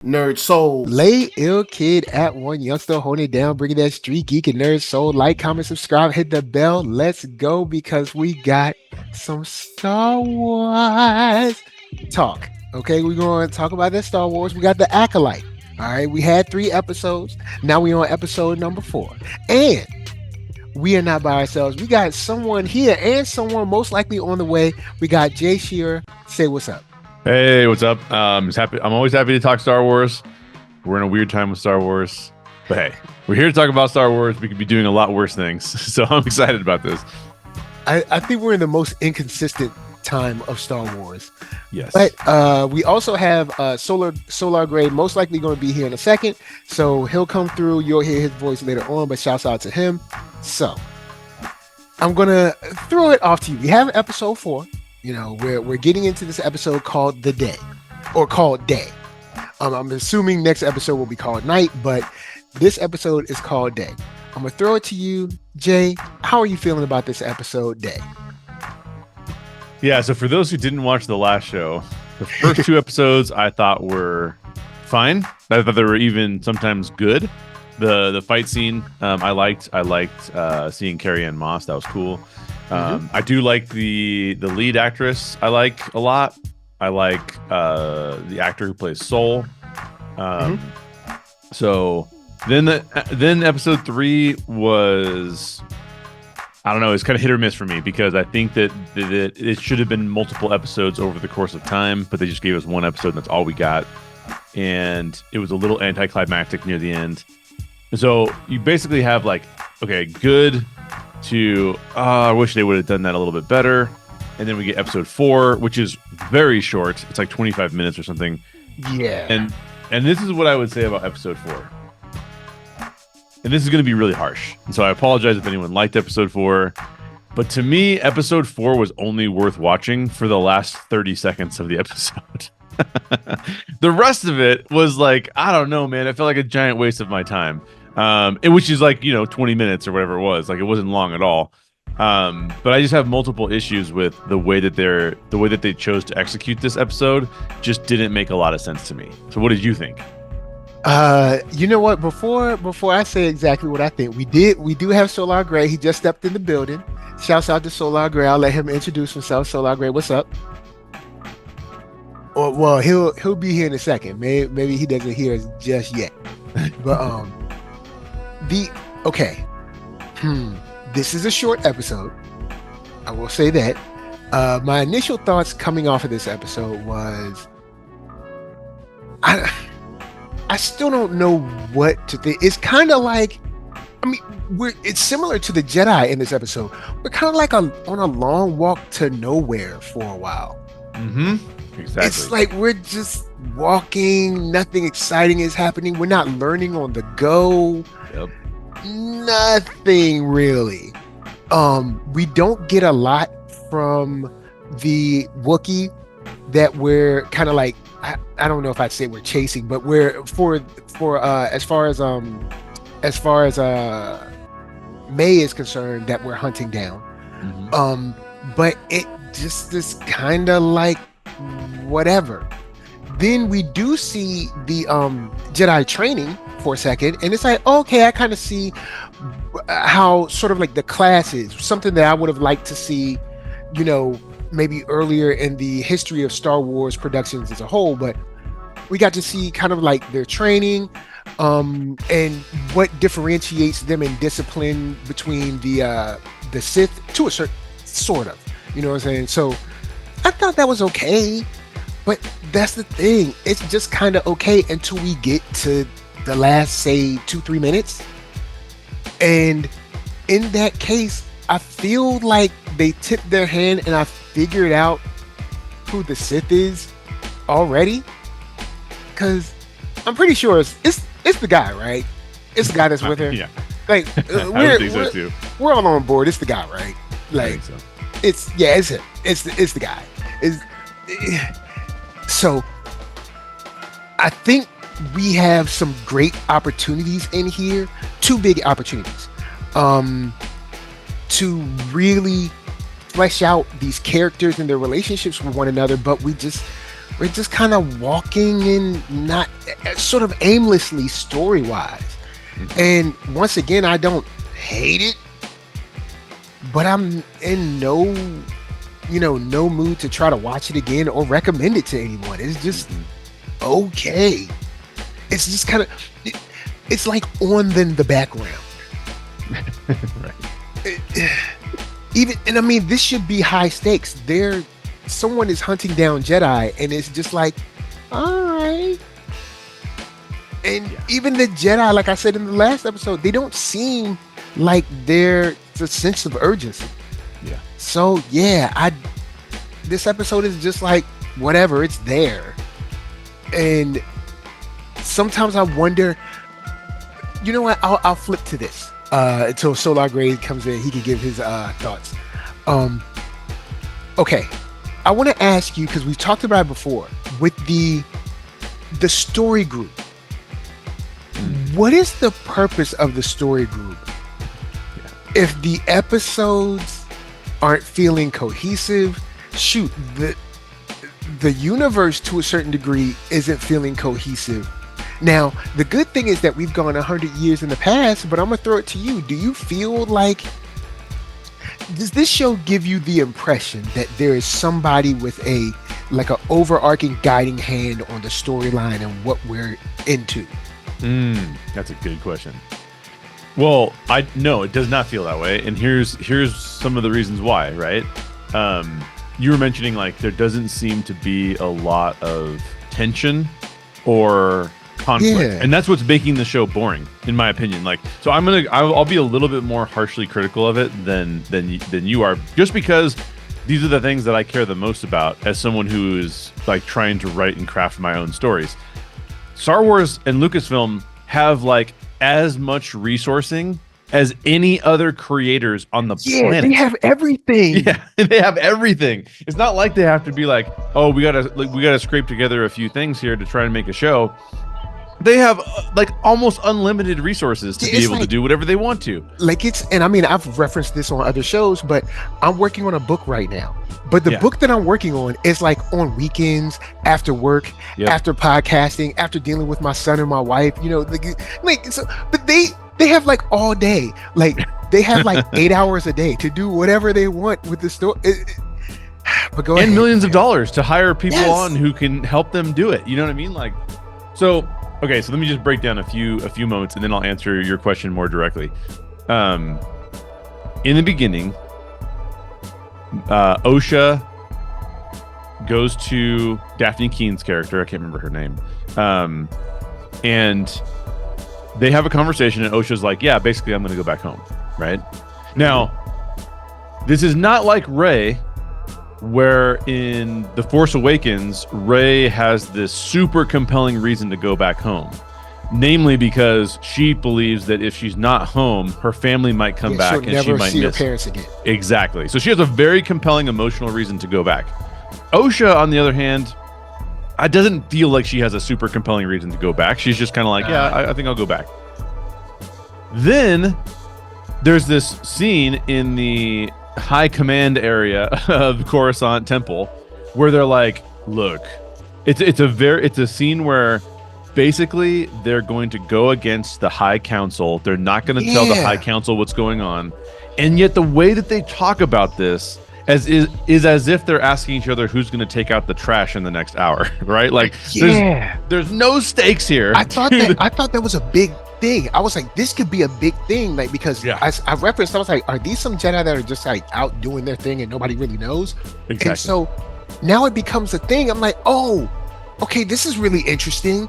NERDSoul. Lay ill kid at OneYoungsta, holding it down, bringing that street geek and nerd soul. Like, comment, subscribe, hit the bell. Let's go because we got some Star Wars talk. Okay, we're going to talk about that Star Wars. We got the Acolyte. All right, we had 3 episodes. Now we on episode number 4, and we are not by ourselves. We got someone here and someone most likely on the way. We got Jay Sherer. Say what's up. Hey, what's up? I'm always happy to talk Star Wars. We're in a weird time with Star Wars, but hey, we're here to talk about Star Wars. We could be doing a lot worse things, so I'm excited about this. I think we're in the most inconsistent time of Star Wars. Yes, but we also have Solar Grey, most likely going to be here in a second, so he'll come through. You'll hear his voice later on, but shouts out to him. So I'm gonna throw it off to you. We have episode 4. You know, we're getting into this episode called The Day, or called Day. I'm assuming next episode will be called Night, but this episode is called Day. I'm gonna throw it to you, Jay. How are you feeling about this episode, Day? Yeah, so for those who didn't watch the last show, the first 2 episodes I thought were fine. I thought they were even sometimes good. The fight scene I liked seeing Carrie-Anne Moss. That was cool. I do like the lead actress. I like a lot. I like the actor who plays Soul. So then episode 3 was, I don't know, it's kind of hit or miss for me because I think that it should have been multiple episodes over the course of time, but they just gave us 1 episode and that's all we got. And it was a little anticlimactic near the end. So you basically have like, okay, good to I wish they would have done that a little bit better. And then we get episode 4, which is very short. It's like 25 minutes or something. Yeah. And this is what I would say about episode 4. And this is going to be really harsh. And so I apologize if anyone liked episode 4. But to me, episode 4 was only worth watching for the last 30 seconds of the episode. The rest of it was like, I don't know, man. It felt like a giant waste of my time. Which is like, 20 minutes or whatever it was. Like, it wasn't long at all. But I just have multiple issues with the way that they chose to execute this episode. Just didn't make a lot of sense to me. So what did you think? You know what? Before I say exactly what I think, we do have Solar Grey. He just stepped in the building. Shouts out to Solar Grey. I'll let him introduce himself. Solar Grey, what's up? Or, well, he'll be here in a second. Maybe he doesn't hear us just yet. But this is a short episode. I will say that. My initial thoughts coming off of this episode was, I still don't know what to think. It's kind of like, it's similar to the Jedi in this episode. We're kind of like on a long walk to nowhere for a while. Mm-hmm. Exactly. It's like we're just walking. Nothing exciting is happening. We're not learning on the go. Yep. Nothing really. We don't get a lot from the Wookiee that we're kind of like, I don't know if I'd say we're chasing, but we're for as far as May is concerned, that we're hunting down. Mm-hmm. But it just is kind of like whatever. Then we do see the Jedi training for a second, and it's like, okay, I kind of see how sort of like the class is something that I would have liked to see, maybe earlier in the history of Star Wars productions as a whole. But we got to see kind of like their training, and what differentiates them in discipline between the Sith to a certain sort of, you know what I'm saying? So I thought that was okay, but that's the thing. It's just kind of okay until we get to the last, say, 2-3 minutes. And in that case, I feel like they tipped their hand and I figured out who the Sith is already. Because I'm pretty sure it's the guy, right? It's the guy that's with her. Yeah. Like, I would think so too. We're all on board. It's the guy, right? Like, I think so. It's him. It's the guy. So I think we have some great opportunities in here, 2 big opportunities, to really flesh out these characters and their relationships with one another, but we we're just kind of walking in, not sort of aimlessly story wise. And once again, I don't hate it, but I'm in no mood to try to watch it again or recommend it to anyone. It's just okay. It's just kind of, it's like on in the background. Right. And I mean, this should be high stakes. Someone is hunting down Jedi, and it's just like, all right. And even the Jedi, like I said in the last episode, they don't seem like there's a sense of urgency. Yeah. So yeah, this episode is just like whatever, it's there. And sometimes I wonder, you know what? I'll flip to this until Solar Grade comes in. He can give his thoughts. Okay, I want to ask you, because we've talked about it before with the story group. What is the purpose of the story group if the episodes aren't feeling cohesive? Shoot, the universe to a certain degree isn't feeling cohesive. Now, the good thing is that we've gone 100 years in the past, but I'm gonna throw it to you. Do you feel like, does this show give you the impression that there is somebody with an overarching guiding hand on the storyline and what we're into? That's a good question. Well, no, it does not feel that way, and here's some of the reasons why. Right? You were mentioning like there doesn't seem to be a lot of tension or conflict, and that's what's making the show boring, in my opinion. Like, so I'll be a little bit more harshly critical of it than you are, just because these are the things that I care the most about as someone who is like trying to write and craft my own stories. Star Wars and Lucasfilm have like as much resourcing as any other creators on the planet. They have everything. Yeah, they have everything. It's not like they have to be like, oh, we gotta scrape together a few things here to try and make a show. They have like almost unlimited resources to be able to do whatever they want to. And I mean, I've referenced this on other shows, but I'm working on a book right now. But the book that I'm working on is like on weekends, after work, after podcasting, after dealing with my son and my wife, but they have like all day, like they have like 8 hours a day to do whatever they want with the story. But go ahead. And millions of dollars to hire people on who can help them do it. You know what I mean? Like, so, okay, so let me just break down a few moments, and then I'll answer your question more directly. In the beginning, Osha goes to Daphne Keene's character. I can't remember her name. And they have a conversation, and Osha's like, yeah, basically I'm going to go back home, right? Now, this is not like Rey, where in The Force Awakens, Rey has this super compelling reason to go back home. Namely because she believes that if she's not home, her family might come back and she might see miss her parents again. Exactly. So she has a very compelling emotional reason to go back. Osha, on the other hand, it doesn't feel like she has a super compelling reason to go back. She's just kind of like, I think I'll go back. Then there's this scene in the high command area of Coruscant Temple where they're like, look, it's a scene where basically they're going to go against the High Council. They're not going to tell the High Council what's going on. And yet the way that they talk about this is as if they're asking each other who's going to take out the trash in the next hour, right? Like, there's no stakes here. I thought that was a big thing. I was like, this could be a big thing, like, because I referenced, I was like, are these some Jedi that are just like out doing their thing and nobody really knows? Exactly. And so now it becomes a thing. I'm like, oh, okay, this is really interesting,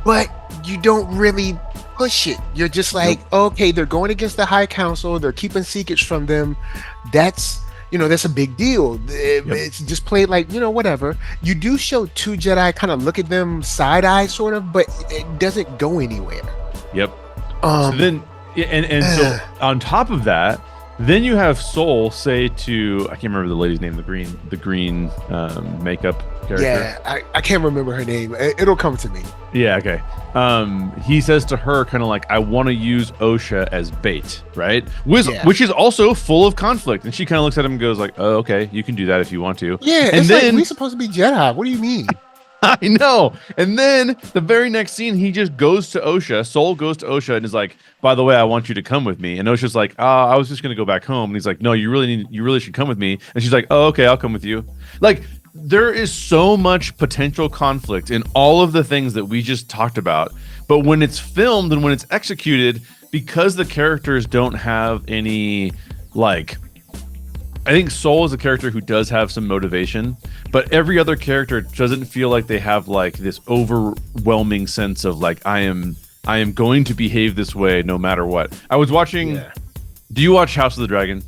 but you don't really push it. You're just like, okay, they're going against the High Council. They're keeping secrets from them. That's a big deal. It's just played like, whatever. You do show two Jedi kind of look at them side eye sort of, but it doesn't go anywhere. Yep. So then, so on top of that, then you have Soul say to, I can't remember the lady's name, the green makeup character. Yeah, I can't remember her name. It'll come to me. Yeah, okay. He says to her kind of like, I want to use Osha as bait, right? Which is also full of conflict. And she kind of looks at him and goes like, oh, okay, you can do that if you want to. Yeah, and it's then, like, we're supposed to be Jedi. What do you mean? I know. And then the very next scene, he just goes to Osha. Soul goes to Osha and is like, by the way, I want you to come with me. And Osha's like, I was just going to go back home. And he's like, no, you really should come with me. And she's like, oh, okay, I'll come with you. Like, there is so much potential conflict in all of the things that we just talked about. But when it's filmed and when it's executed, because the characters don't have any, like, I think Soul is a character who does have some motivation, but every other character doesn't feel like they have like this overwhelming sense of like, I am going to behave this way no matter what. I was watching. Yeah. Do you watch House of the Dragon?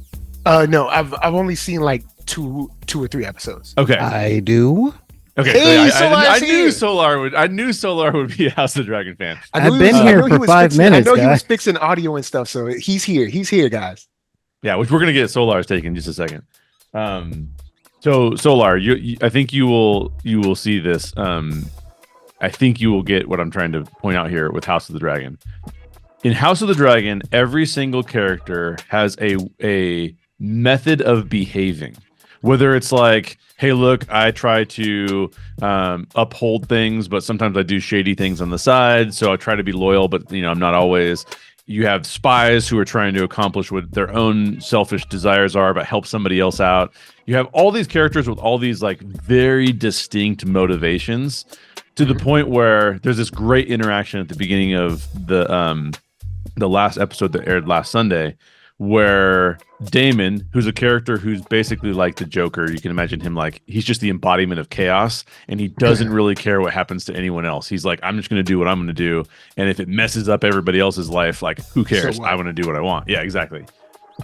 No, I've only seen like two or three episodes. Okay, I do. Okay, hey, I knew Solar would be a House of the Dragon fan. I've been here for 5 minutes. I know he was fixing audio and stuff, so he's here. He's here, guys. Yeah, which we're gonna get Solar's take in just a second. So Solar, I think you will see this. I think you will get what I'm trying to point out here with House of the Dragon. In House of the Dragon, every single character has a method of behaving. Whether it's like, hey, look, I try to uphold things, but sometimes I do shady things on the side. So I try to be loyal, but I'm not always. You have spies who are trying to accomplish what their own selfish desires are, but help somebody else out. You have all these characters with all these like very distinct motivations, to the point where there's this great interaction at the beginning of the last episode that aired last Sunday, where Damon, who's a character who's basically like the Joker, you can imagine him like he's just the embodiment of chaos, and he doesn't really care what happens to anyone else. He's like, I'm just going to do what I'm going to do, and if it messes up everybody else's life, like who cares? I want to do what I want. Yeah, exactly.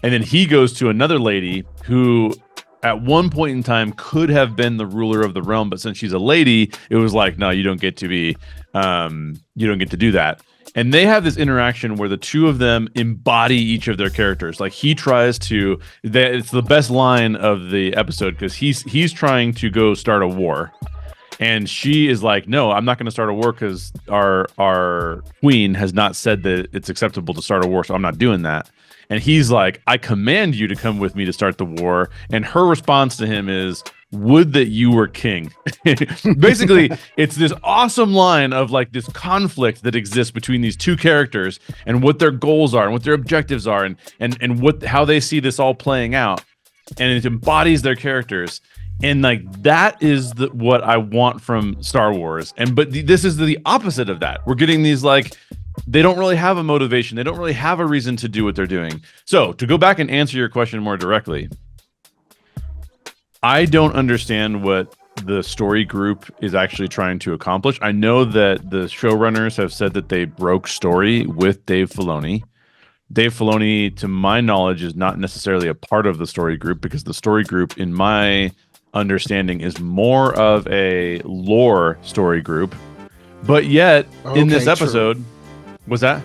And then he goes to another lady who at one point in time could have been the ruler of the realm, but since she's a lady, it was like, no, you don't get to be you don't get to do that. And they have this interaction where the two of them embody each of their characters. Like he tries to, it's the best line of the episode, because he's trying to go start a war, and she is like, no, I'm not going to start a war because our queen has not said that it's acceptable to start a war, so I'm not doing that. And he's like, I command you to come with me to start the war. And her response to him is, would that you were king. Basically, it's this awesome line of like this conflict that exists between these two characters and what their goals are and what their objectives are and what how they see this all playing out. And it embodies their characters. And like that is what I want from Star Wars. But this is the opposite of that. We're getting these like, they don't really have a motivation. They don't really have a reason to do what they're doing. So to go back and answer your question more directly, I don't understand what the story group is actually trying to accomplish. I know that the showrunners have said that they broke story with Dave Filoni. Dave Filoni, to my knowledge, is not necessarily a part of the story group, because the story group, in my understanding, is more of a lore story group. But yet, in this episode, was that?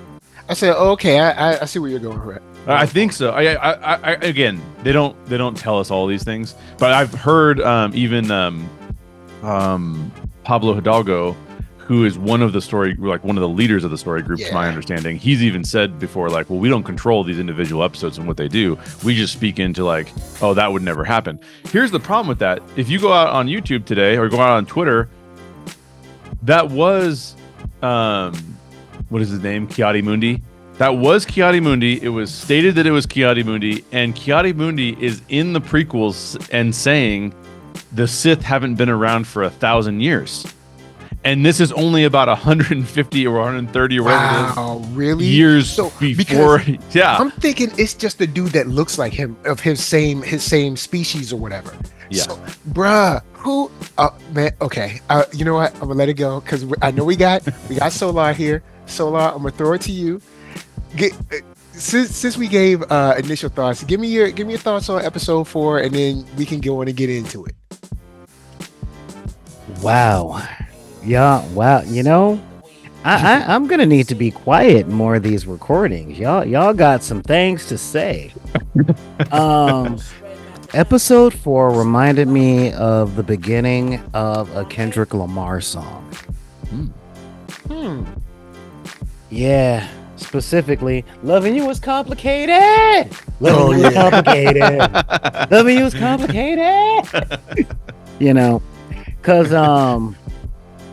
I said, okay, I see where you're going with. I think so. I again, they don't tell us all these things, but I've heard even Pablo Hidalgo, who is one of the leaders of the story group, to my understanding, he's even said before, like, well, we don't control these individual episodes and what they do. We just speak into like, oh, that would never happen. Here's the problem with that. If you go out on YouTube today or go out on Twitter, that was what is his name? Ki-Adi-Mundi. That was Ki-Adi-Mundi. It was stated that it was Ki-Adi-Mundi, and Ki-Adi-Mundi is in the prequels and saying the Sith haven't been around for 1,000 years. And this is only about 150 or 130 or whatever really? Years before. Yeah. I'm thinking it's just a dude that looks like him, of his same species or whatever. Yeah. So, bruh, who? Man, okay. You know what? I'm gonna let it go, because I know we got Solar here. Solar, I'm gonna throw it to you. Since we gave initial thoughts, give me your thoughts on episode 4, and then we can go on and get into it. Wow. Yeah, wow. I'm gonna need to be quiet more of these recordings. Y'all got some things to say. Episode 4 reminded me of the beginning of a Kendrick Lamar song. Yeah, specifically, loving you was complicated. Loving you was complicated. Loving you was complicated. Because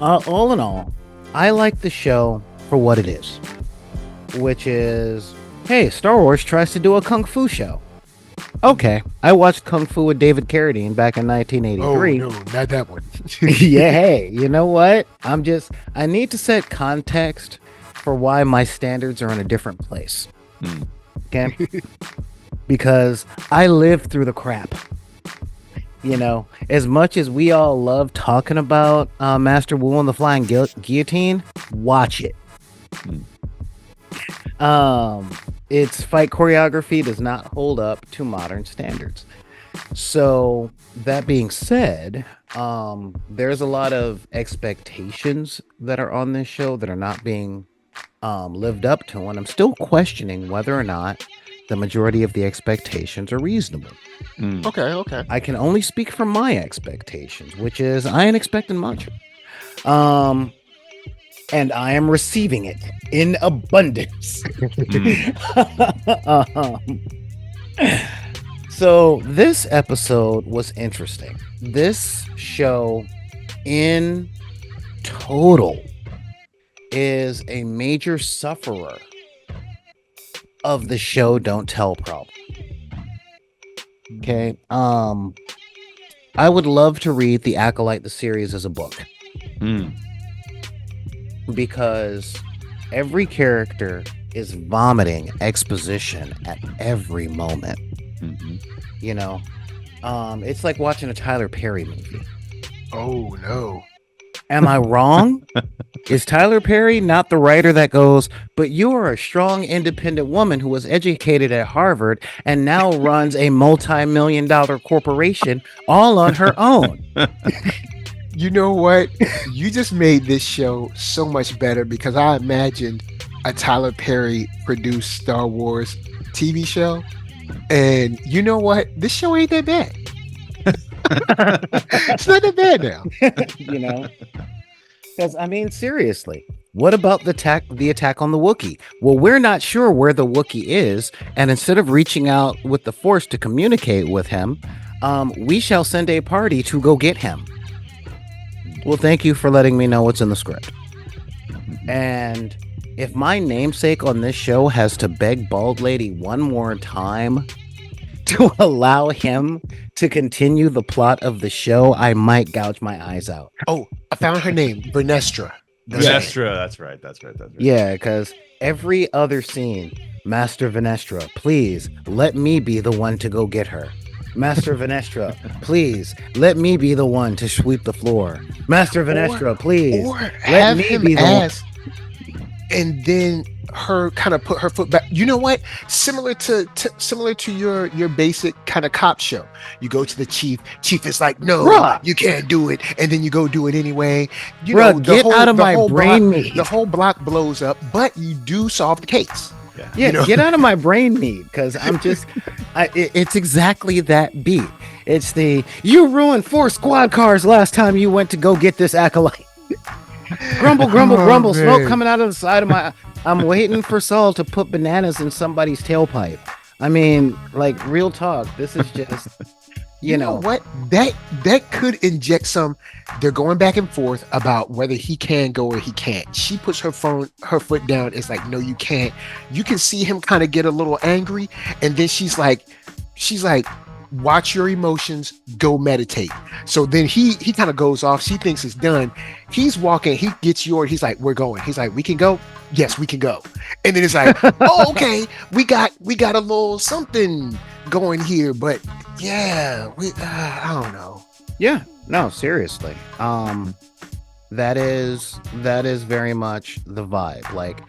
All in all, I like the show for what it is, which is, hey, Star Wars tries to do a kung fu show. Okay, I watched Kung Fu with David Carradine back in 1983. Oh no, not that one. Yeah, hey, you know what? I need to set context for why my standards are in a different place. Okay? Because I lived through the crap. You know, as much as we all love talking about Master Wu and the Flying Guillotine, watch it. Its fight choreography does not hold up to modern standards. So that being said, there's a lot of expectations that are on this show that are not being lived up to, and I'm still questioning whether or not the majority of the expectations are reasonable. Okay. I can only speak from my expectations, which is I ain't expecting much. And I am receiving it in abundance. So this episode was interesting. This show in total is a major sufferer of the show don't tell problem. Okay. I would love to read The Acolyte, the series, as a book. Because every character is vomiting exposition at every moment. You know, it's like watching a Tyler Perry movie. Oh no. Am I wrong? Is Tyler Perry not the writer that goes, but you are a strong, independent woman who was educated at Harvard and now runs a multi-million-dollar corporation all on her own? You know what? You just made this show so much better because I imagined a Tyler Perry produced Star Wars TV show. And you know what? This show ain't that bad. It's not that bad now. You know? Because, I mean, seriously, what about the attack on the Wookiee? Well, we're not sure where the Wookiee is. And instead of reaching out with the Force to communicate with him, we shall send a party to go get him. Well, thank you for letting me know what's in the script. And if my namesake on this show has to beg Bald Lady one more time to allow him to continue the plot of the show, I might gouge my eyes out. Oh, I found her name, Vernestra. Venestra, that's right. Yeah, because every other scene, Master Venestra, please let me be the one to go get her. Master Venestra, please let me be the one to sweep the floor. Master Venestra, please let me be the one. And then her kind of put her foot back. You know what? Similar to your basic kind of cop show. You go to the chief. Chief is like, no, bruh, you can't do it. And then you go do it anyway. You know, get out of my brain meat. The whole block blows up, but you do solve the case. Yeah, you know? Get out of my brain meat, because I'm just, it's exactly that beat. It's you ruined 4 squad cars last time you went to go get this acolyte. Grumble, grumble, grumble, man. Smoke coming out of the side of my, I'm waiting for Saul to put bananas in somebody's tailpipe. I mean, like, real talk, this is just, you know what? That could inject some. They're going back and forth about whether he can go or he can't. She puts her foot down. It's like, no, you can't. You can see him kind of get a little angry, and then she's like, watch your emotions, go meditate. So then he kind of goes off. She thinks it's done. He's walking. He gets Yord. He's like, we're going. He's like, we can go. Yes, we can go. And then it's like, oh, okay, we got a little something going here, but yeah, I don't know. Yeah, no, seriously. That is very much the vibe. Like,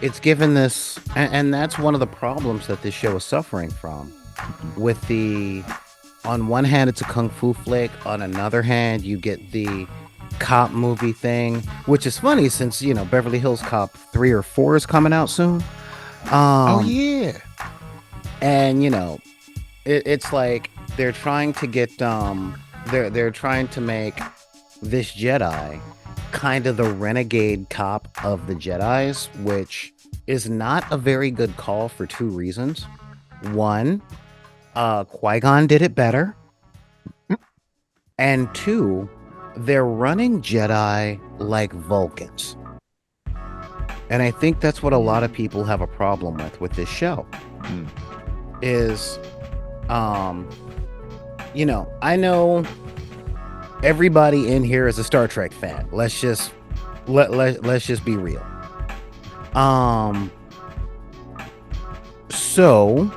it's given this, and that's one of the problems that this show is suffering from. With on one hand, it's a kung fu flick. On another hand, you get the cop movie thing, which is funny since, you know, Beverly Hills Cop 3 or 4 is coming out soon. Oh yeah. And you know, it's like they're trying to get they're trying to make this Jedi kind of the renegade cop of the Jedis, which is not a very good call for 2 reasons. One, Qui-Gon did it better. And 2, they're running Jedi like Vulcans. And I think that's what a lot of people have a problem with this show. Is I know everybody in here is a Star Trek fan. Let's just be real. So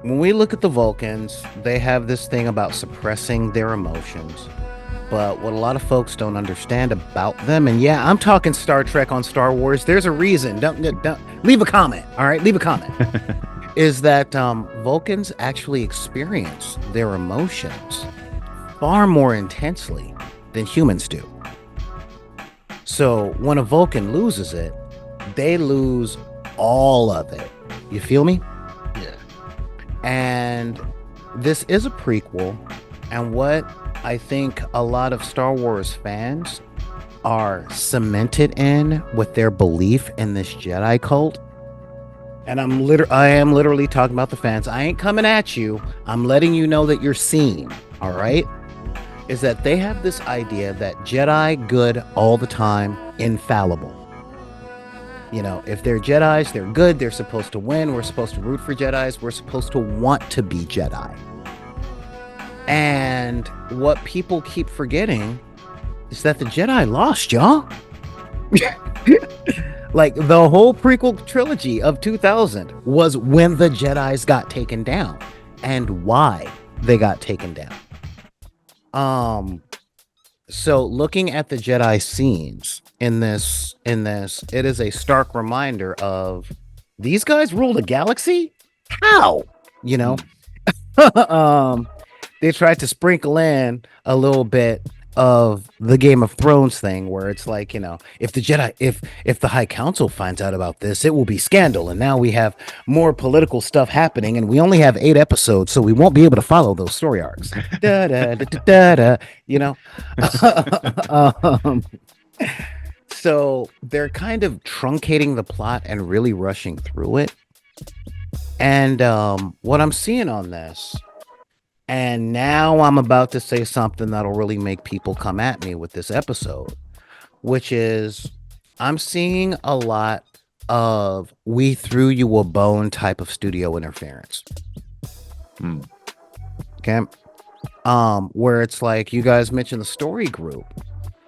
when we look at the Vulcans, they have this thing about suppressing their emotions. But what a lot of folks don't understand about them, and yeah, I'm talking Star Trek on Star Wars. There's a reason. Don't leave a comment. All right, leave a comment. Is that Vulcans actually experience their emotions far more intensely than humans do. So when a Vulcan loses it, they lose all of it. You feel me? Yeah. And this is a prequel, and what I think a lot of Star Wars fans are cemented in with their belief in this Jedi cult. And I am literally talking about the fans. I ain't coming at you. I'm letting you know that you're seen. All right. Is that they have this idea that Jedi good all the time, infallible. If they're Jedis, they're good. They're supposed to win. We're supposed to root for Jedis. We're supposed to want to be Jedi. And what people keep forgetting is that the Jedi lost, y'all. Like the whole prequel trilogy of 2000 was when the Jedis got taken down and why they got taken down. So looking at the Jedi scenes in this, it is a stark reminder of these guys ruled a galaxy. How? They tried to sprinkle in a little bit of the Game of Thrones thing where it's like, if the Jedi, if the High Council finds out about this, it will be scandal. And now we have more political stuff happening and we only have 8 episodes, so we won't be able to follow those story arcs. Da, da, da, da, da, So they're kind of truncating the plot and really rushing through it. And what I'm seeing on this, and now I'm about to say something that'll really make people come at me with this episode, which is I'm seeing a lot of we threw you a bone type of studio interference. Okay. Where it's like you guys mentioned the story group,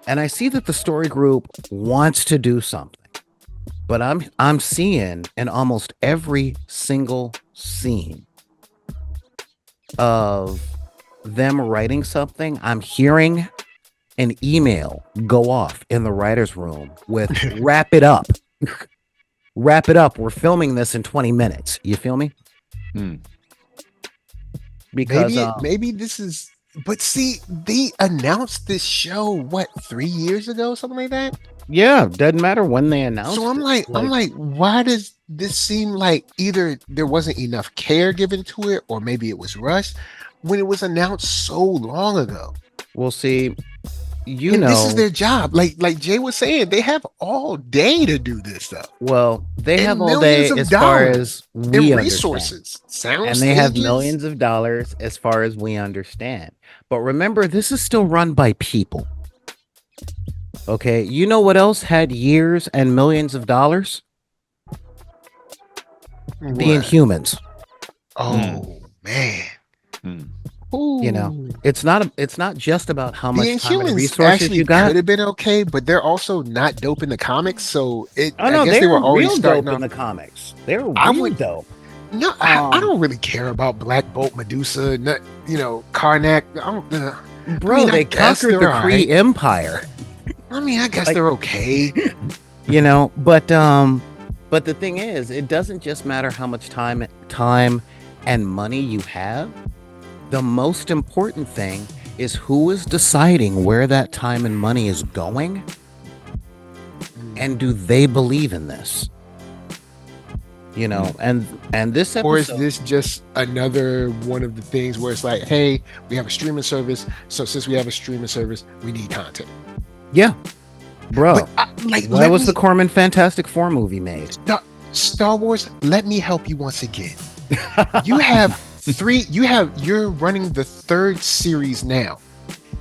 and I see that the story group wants to do something, but I'm seeing in almost every single scene of them writing something, I'm hearing an email go off in the writer's room with wrap it up. Wrap it up. We're filming this in 20 minutes. You feel me? Because maybe this is, but see, they announced this show, what, 3 years ago, something like that? Yeah, doesn't matter when they announced. So I'm like, why does this seem like either there wasn't enough care given to it, or maybe it was rushed when it was announced so long ago? We'll see. This is their job. Like Jay was saying, they have all day to do this stuff. Well, they have all day as far as we resources, understand. And they have millions of dollars as far as we understand. But remember, this is still run by people. Okay, you know what else had years and millions of dollars? What? The Inhumans. Oh man. It's not just about how much time and resources you got. Could have been okay, but they're also not dope in the comics. So I guess they were always dope in the comics. They were really dope. No, I don't really care about Black Bolt, Medusa, Karnak. Bro, they conquered the Kree Empire. I mean, I guess they're okay. But the thing is, it doesn't just matter how much time and money you have. The most important thing is who is deciding where that time and money is going, and do they believe in this? And this episode, or is this just another one of the things where it's like, hey, we have a streaming service, so since we have a streaming service, we need content. Yeah, bro. Why was the Corman Fantastic Four movie made? Star Wars, let me help you once again. You're running the 3rd series now.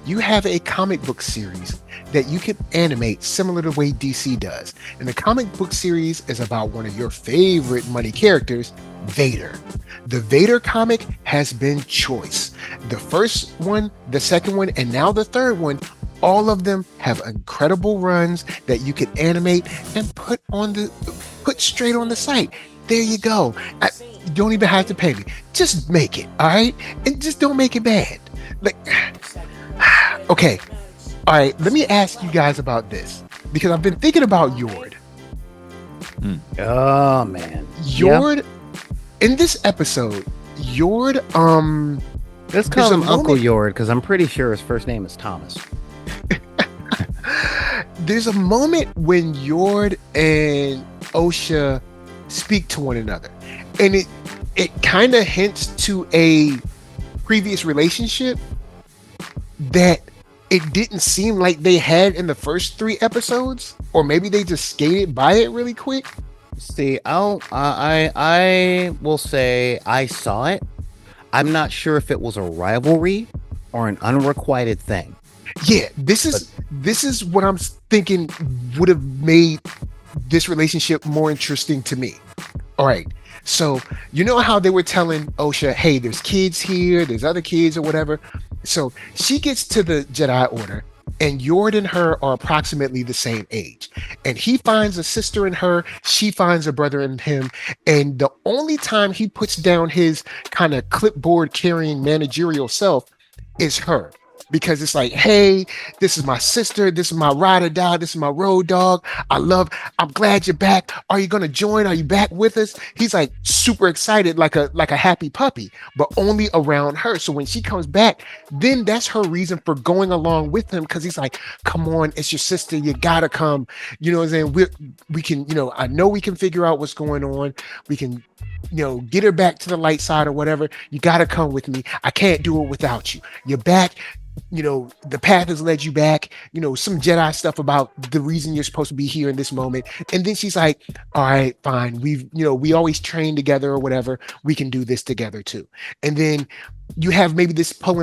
you have a comic book series that you can animate similar to the way DC does. And the comic book series is about one of your favorite money characters, Vader. The Vader comic has been choice. The first one, the second one, and now the third one, all of them have incredible runs that you can animate and put straight on the site. There you go. You don't even have to pay me. Just make it, all right? And just don't make it bad. Like, okay. All right, let me ask you guys about this because I've been thinking about Yord. Oh man. Yord in this episode, Yord let's call him Uncle Yord because I'm pretty sure his first name is Thomas. There's a moment when Yord and Osha speak to one another, and it kind of hints to a previous relationship that it didn't seem like they had in the first 3 episodes, or maybe they just skated by it really quick. See, I will say I saw it. I'm not sure if it was a rivalry or an unrequited thing. Yeah, this is what I'm thinking would have made this relationship more interesting to me. All right. So, you know how they were telling Osha, hey, there's kids here, there's other kids or whatever. So she gets to the Jedi Order, and Yord and her are approximately the same age. And he finds a sister in her, she finds a brother in him. And the only time he puts down his kind of clipboard carrying managerial self is her. Because it's like, hey, this is my sister, this is my ride or die, this is my road dog. I'm glad you're back. Are you gonna join? Are you back with us? He's like super excited, like a happy puppy, but only around her. So when she comes back, then that's her reason for going along with him, because he's like, come on, it's your sister, you gotta come. You know what I'm saying? We can, I know we can figure out what's going on. We can get her back to the light side or whatever. You gotta come with me. I can't do it without you. You're back. The path has led you back, some Jedi stuff about the reason you're supposed to be here in this moment. And then she's like, all right, fine. We always train together or whatever. We can do this together too. And then you have maybe this push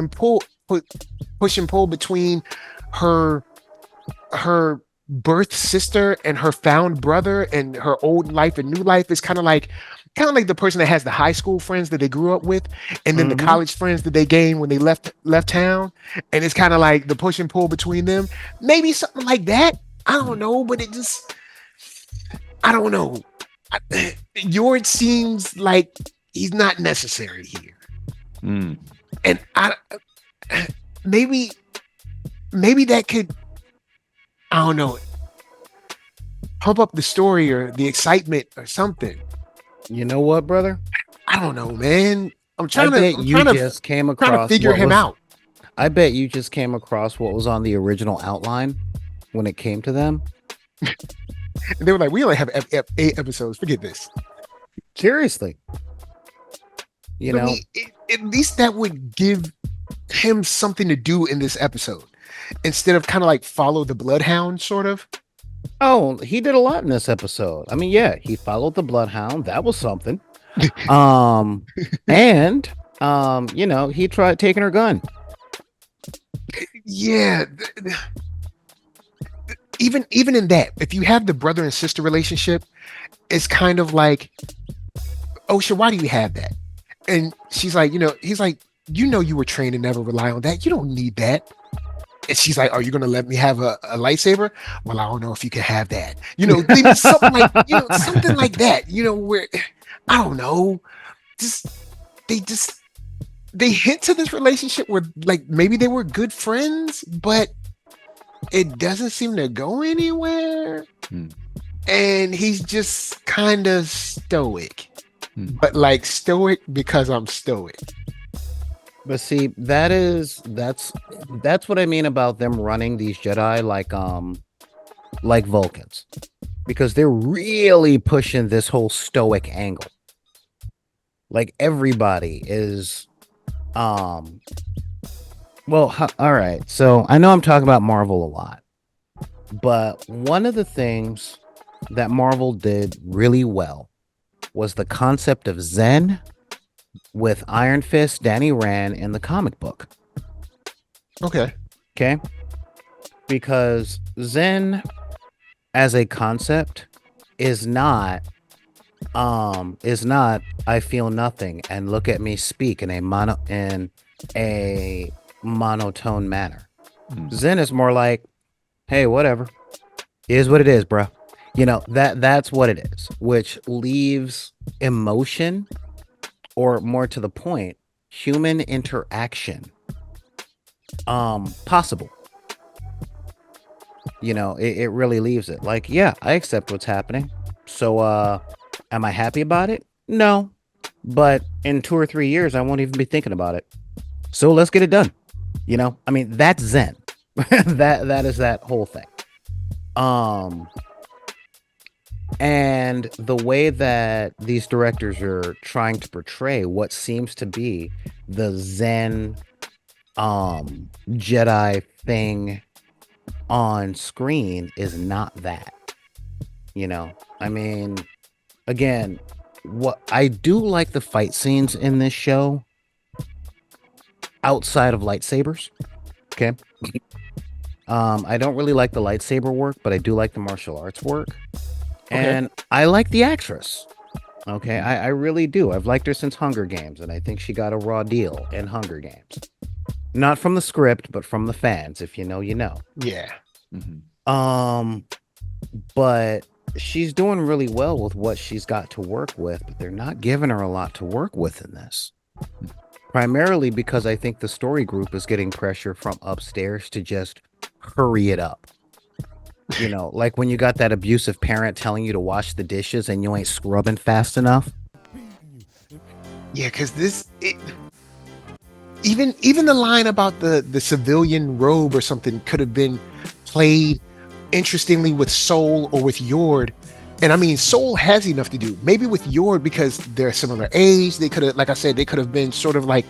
and pull between her birth sister and her found brother, and her old life and new life is kind of like the person that has the high school friends that they grew up with, and then the college friends that they gained when they left town. And it's kind of like the push and pull between them. Maybe something like that. I don't know, but I don't know. Yord seems like he's not necessary here. And maybe that could, I don't know, pump up the story or the excitement or something. You know what, brother? I don't know, man. I'm trying to figure him out. I bet you just came across what was on the original outline when it came to them. And they were like, we only have 8 episodes. Forget this. Seriously. At least that would give him something to do in this episode, instead of kind of like follow the Bloodhound, sort of. Oh, he did a lot in this episode. I mean, yeah, he followed the Bloodhound. That was something. And he tried taking her gun. Yeah. Even in that, if you have the brother and sister relationship, it's kind of like, Osha, why do you have that? And she's like, he's like, you were trained to never rely on that. You don't need that. And she's like, are you going to let me have a lightsaber? Well, I don't know if you can have that. Maybe something like, something like that, where, I don't know. They hint to this relationship where like maybe they were good friends, but it doesn't seem to go anywhere. And he's just kind of stoic, but like stoic because I'm stoic. But see, that's what I mean about them running these Jedi like Vulcans, because they're really pushing this whole stoic angle. Like everybody is, all right. So I know I'm talking about Marvel a lot, but one of the things that Marvel did really well was the concept of Zen with Iron Fist, Danny Rand in the comic book. Okay. Okay, because Zen as a concept is not I feel nothing and look at me speak in a monotone manner. Zen is more like, hey, whatever. Is what it is, bro. You know, that's what it is, which leaves emotion, or more to the point, human interaction possible. You know, it really leaves it like, yeah, I accept what's happening. So am I happy about it? No. But in 2 or 3 years, I won't even be thinking about it. So let's get it done. You know, I mean, that's Zen. that is that whole thing. And the way that these directors are trying to portray what seems to be the Zen Jedi thing on screen is not that. You know, I mean, again, what I do like the fight scenes in this show outside of lightsabers. Okay. I don't really like the lightsaber work, but I do like the martial arts work. And I like the actress. Okay, I really do. I've liked her since Hunger Games, and I think she got a raw deal in Hunger Games. Not from the script, but from the fans. If you know, you know. Yeah. But she's doing really well with what she's got to work with, but they're not giving her a lot to work with in this. Primarily because I think the story group is getting pressure from upstairs to just hurry it up. You know, like when you got that abusive parent telling you to wash the dishes and you ain't scrubbing fast enough. Yeah, because even the line about the civilian robe or something could have been played interestingly with Soul or with Yord. And I mean, Soul has enough to do. Maybe with Yord, because they're similar age, they could have, like I said, they could have been sort of like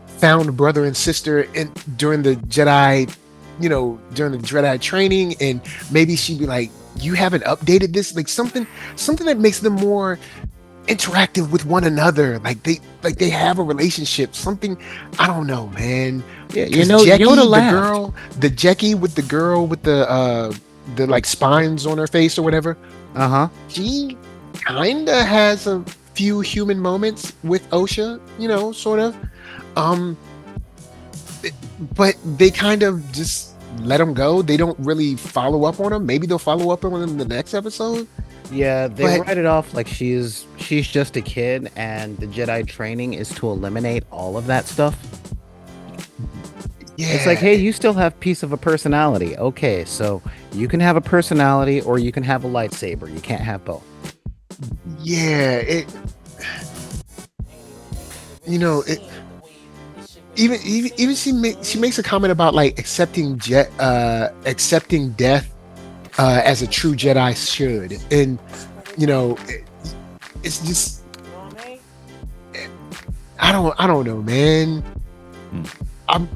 found brother and sister during the Jedi, you know, during the Jedi training, and maybe she'd be like, "You haven't updated this," like something that makes them more interactive with one another. Like they have a relationship. Something, I don't know, man. Yeah, you know, Jecki, Yoda the Jecki with the girl with the like spines on her face or whatever. She kinda has a few human moments with Osha, you know, sort of. But they kind of just let them go. They don't really follow up on them. Maybe they'll follow up on them in the next episode. Yeah, they write it off like she's just a kid, and the Jedi training is to eliminate all of that stuff. Yeah. It's like, hey, you still have piece of a personality. Okay, so you can have a personality or you can have a lightsaber. You can't have both. Yeah, even she makes a comment about like accepting death as a true Jedi should, and you know, it's just I don't know, man. I'm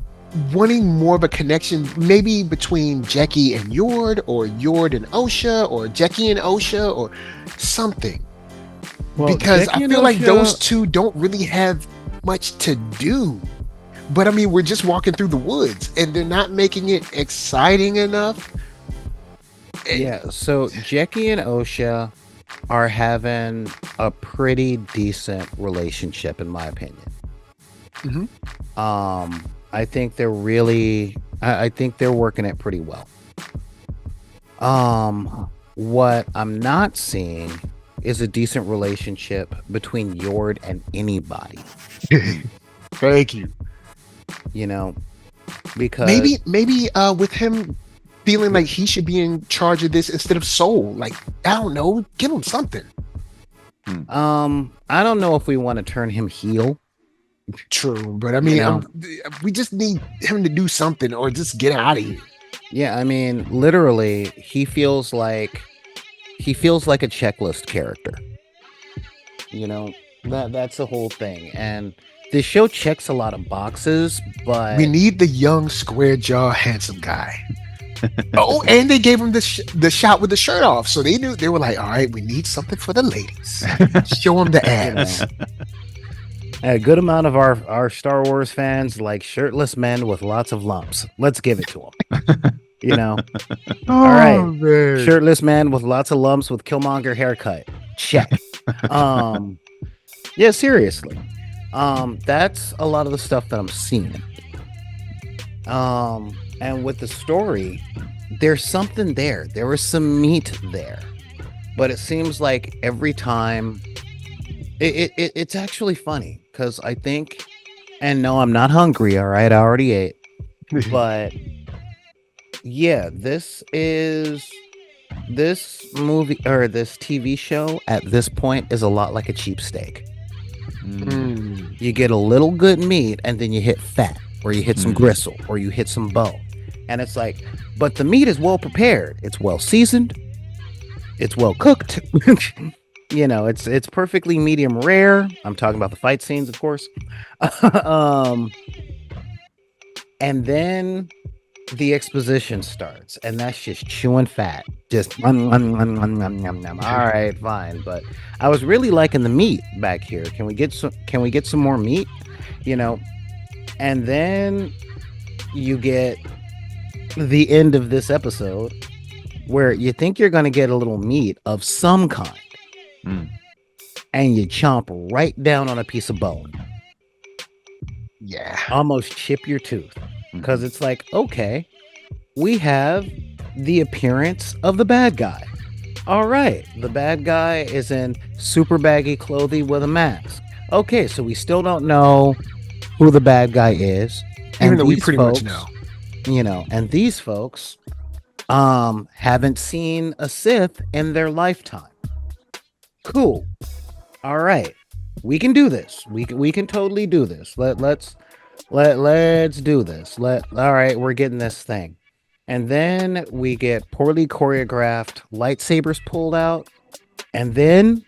wanting more of a connection, maybe between Jecki and Yord, or Yord and Osha, or Jecki and Osha, or something. Well, because Jecki I feel like those two don't really have much to do. But I mean, we're just walking through the woods, and they're not making it exciting enough. Yeah, so Jecki and Osha are having a pretty decent relationship, in my opinion. I think they're really, I think they're working it pretty well. What I'm not seeing is a decent relationship between Yord and anybody. Thank you. You know, because maybe with him feeling like he should be in charge of this instead of Soul. Like, I don't know, give him something. I don't know if we want to turn him heel. True, but I mean, you know, we just need him to do something or just get out of here. Yeah, I mean, literally, he feels like a checklist character. You know, that's the whole thing. And this show checks a lot of boxes, but we need the young, square jaw, handsome guy. Oh, and they gave him the shot with the shirt off, so they knew. They were like, all right, we need something for the ladies. Show them the ass. A good amount of our Star Wars fans like shirtless men with lots of lumps. Let's give it to them. You know. All right. Man. Shirtless man with lots of lumps with Killmonger haircut. Check. Yeah, seriously. That's a lot of the stuff that I'm seeing. And with the story, there's something there. There was some meat there. But it seems like every time it's actually funny because I think, and no, I'm not hungry. All right, I already ate. But yeah, this movie or this TV show at this point is a lot like a cheap steak. You get a little good meat and then you hit fat, or you hit some gristle, or you hit some bone. And it's like, but the meat is well prepared. It's well seasoned. It's well cooked. You know, it's perfectly medium rare. I'm talking about the fight scenes, of course. And then the exposition starts, and that's just chewing fat. Just all right, fine. But I was really liking the meat back here. Can we get some more meat? You know, and then you get the end of this episode where you think you're going to get a little meat of some kind. And you chomp right down on a piece of bone. Yeah. Almost chip your tooth. Because it's like, okay, we have the appearance of the bad guy. All right. The bad guy is in super baggy clothing with a mask. Okay, so we still don't know who the bad guy is. Even though we pretty much know. You know, and these folks haven't seen a Sith in their lifetime. Cool. All right. We can do this. We can totally do this. Let's do this. All right, we're getting this thing. And then we get poorly choreographed lightsabers pulled out. And then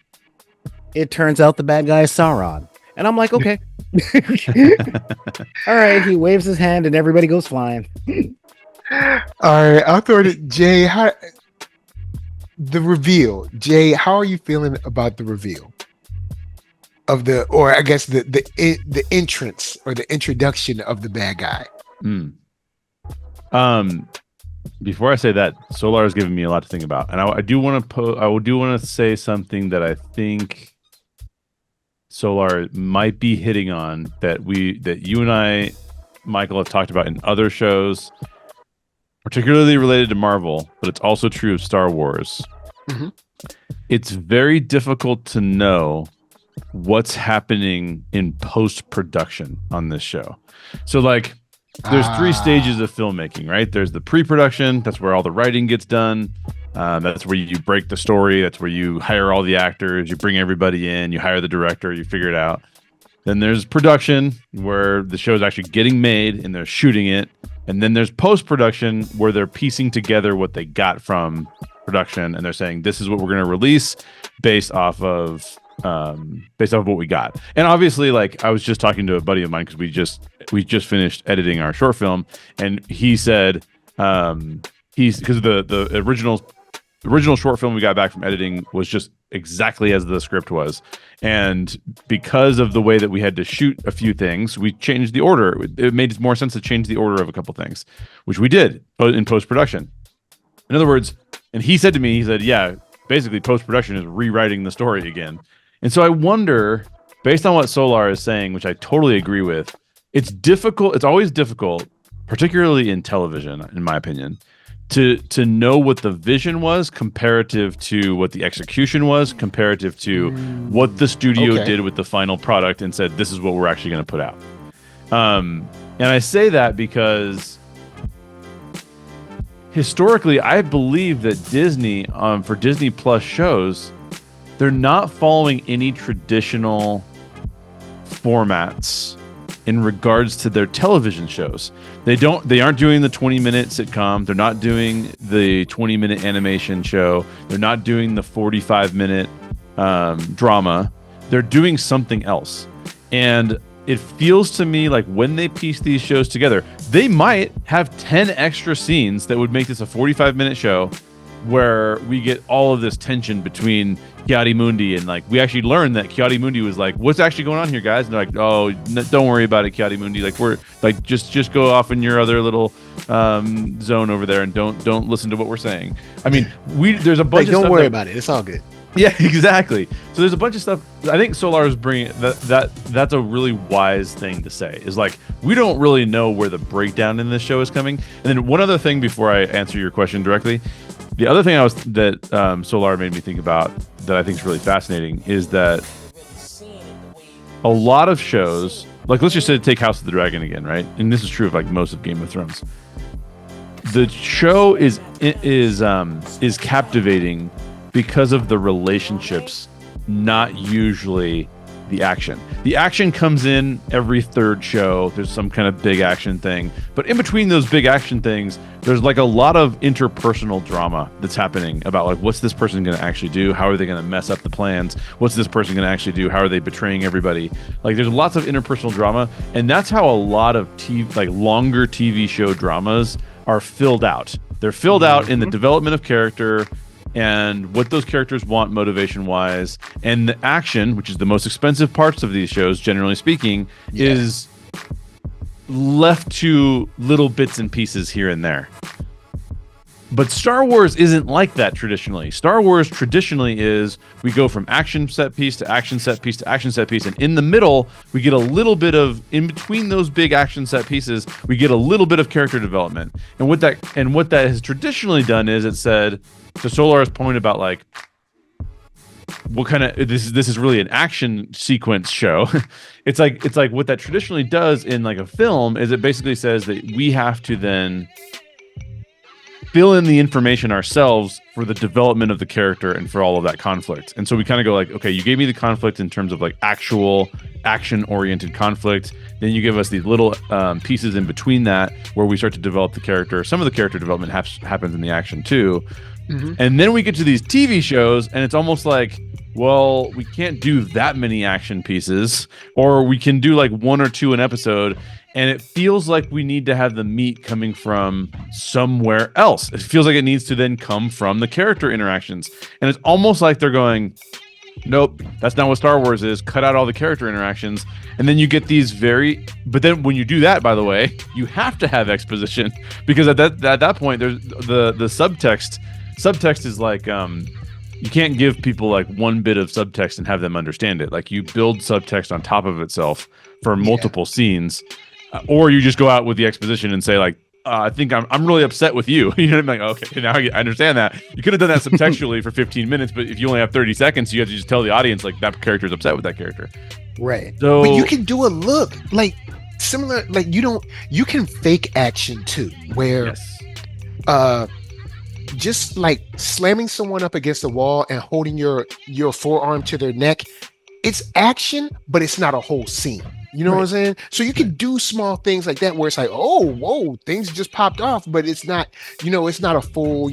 it turns out the bad guy is Sauron. And I'm like, okay. All right, he waves his hand and everybody goes flying. All right, I'll throw it at Jay. The reveal. Jay, how are you feeling about the reveal of the, or I guess the entrance or the introduction of the bad guy? Before I say that, Solar has given me a lot to think about, and I do want to say something that I think Solar might be hitting on that you and I, Michael, have talked about in other shows, particularly related to Marvel, but it's also true of Star Wars. It's very difficult to know what's happening in post-production on this show. So like there's 3 stages of filmmaking, right? There's the pre-production, that's where all the writing gets done. That's where you break the story, that's where you hire all the actors, you bring everybody in, you hire the director, you figure it out. Then there's production, where the show is actually getting made and they're shooting it. And then there's post-production, where they're piecing together what they got from production, and they're saying this is what we're going to release based off of what we got. And obviously, like, I was just talking to a buddy of mine because we just finished editing our short film, and he said because the original short film we got back from editing was just exactly as the script was, and because of the way that we had to shoot a few things, we changed the order. It made more sense to change the order of a couple things, which we did in post-production. In other words, and he said to me, yeah, basically post-production is rewriting the story again. And so I wonder, based on what Solar is saying, which I totally agree with, it's difficult. It's always difficult, particularly in television, in my opinion, to know what the vision was comparative to what the execution was, comparative to what the studio did with the final product and said, this is what we're actually going to put out. And I say that because historically, I believe that Disney, for Disney Plus shows, they're not following any traditional formats in regards to their television shows. They aren't doing the 20-minute sitcom. They're not doing the 20-minute animation show. They're not doing the 45-minute drama. They're doing something else. And it feels to me like when they piece these shows together, they might have 10 extra scenes that would make this a 45-minute show, where we get all of this tension between Ki-Adi-Mundi and like we actually learned that Ki-Adi-Mundi was like, what's actually going on here, guys? And they're like, oh, don't worry about it, Ki-Adi-Mundi. Like we're like just go off in your other little zone over there and don't listen to what we're saying. I mean, there's a bunch of stuff. Don't worry about it. It's all good. Yeah, exactly. So there's a bunch of stuff. I think Solar is bringing that's a really wise thing to say. Is like we don't really know where the breakdown in this show is coming. And then one other thing before I answer your question directly, the other thing that Solar made me think about that I think is really fascinating is that a lot of shows, like let's just say take House of the Dragon again, right? And this is true of like most of Game of Thrones. The show is captivating because of the relationships, not usually the action. The action comes in every third show. There's some kind of big action thing. But in between those big action things, there's like a lot of interpersonal drama that's happening about like, what's this person going to actually do? How are they going to mess up the plans? What's this person going to actually do? How are they betraying everybody? Like there's lots of interpersonal drama. And that's how a lot of longer TV show dramas are filled out. They're filled out in the development of character, and what those characters want motivation-wise, and the action, which is the most expensive parts of these shows, generally speaking, is left to little bits and pieces here and there. But Star Wars isn't like that traditionally. Star Wars traditionally is we go from action set piece to action set piece to action set piece, and in the middle, we get a little bit of, in between those big action set pieces, we get a little bit of character development. And what that has traditionally done is it said, to Solar's point about like what kind of this is really an action sequence show. it's like what that traditionally does in like a film is it basically says that we have to then fill in the information ourselves for the development of the character and for all of that conflict. And so we kind of go like, okay, you gave me the conflict in terms of like actual action-oriented conflict. Then you give us these little pieces in between that where we start to develop the character. Some of the character development happens in the action too. Mm-hmm. And then we get to these TV shows and it's almost like, well, we can't do that many action pieces, or we can do like one or two an episode. And it feels like we need to have the meat coming from somewhere else. It feels like it needs to then come from the character interactions. And it's almost like they're going, nope, that's not what Star Wars is. Cut out all the character interactions. And then you get these but then when you do that, by the way, you have to have exposition, because at that point, there's the subtext. Subtext is like, you can't give people like one bit of subtext and have them understand it. Like you build subtext on top of itself for multiple scenes. Or you just go out with the exposition and say like, I think I'm really upset with you. You know what I mean? Like, okay, now I understand that. You could have done that subtextually for 15 minutes, but if you only have 30 seconds, you have to just tell the audience like that character is upset with that character. Right. So, but you can do a look like similar, like you can fake action too, where just like slamming someone up against the wall and holding your forearm to their neck, it's action, but it's not a whole scene. You know what I'm saying? So you can do small things like that where it's like, oh, whoa, things just popped off, but it's not, it's not a full,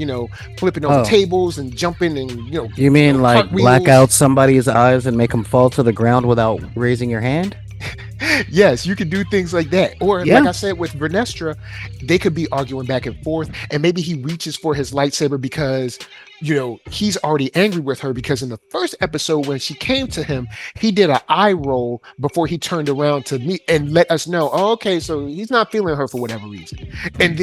flipping over tables and jumping and, You mean like black out somebody's eyes and make them fall to the ground without raising your hand? Yes, you can do things like that. Or like I said with Vernestra, they could be arguing back and forth, and maybe he reaches for his lightsaber because he's already angry with her, because in the first episode when she came to him, he did an eye roll before he turned around to me and let us know, okay, so he's not feeling her for whatever reason. And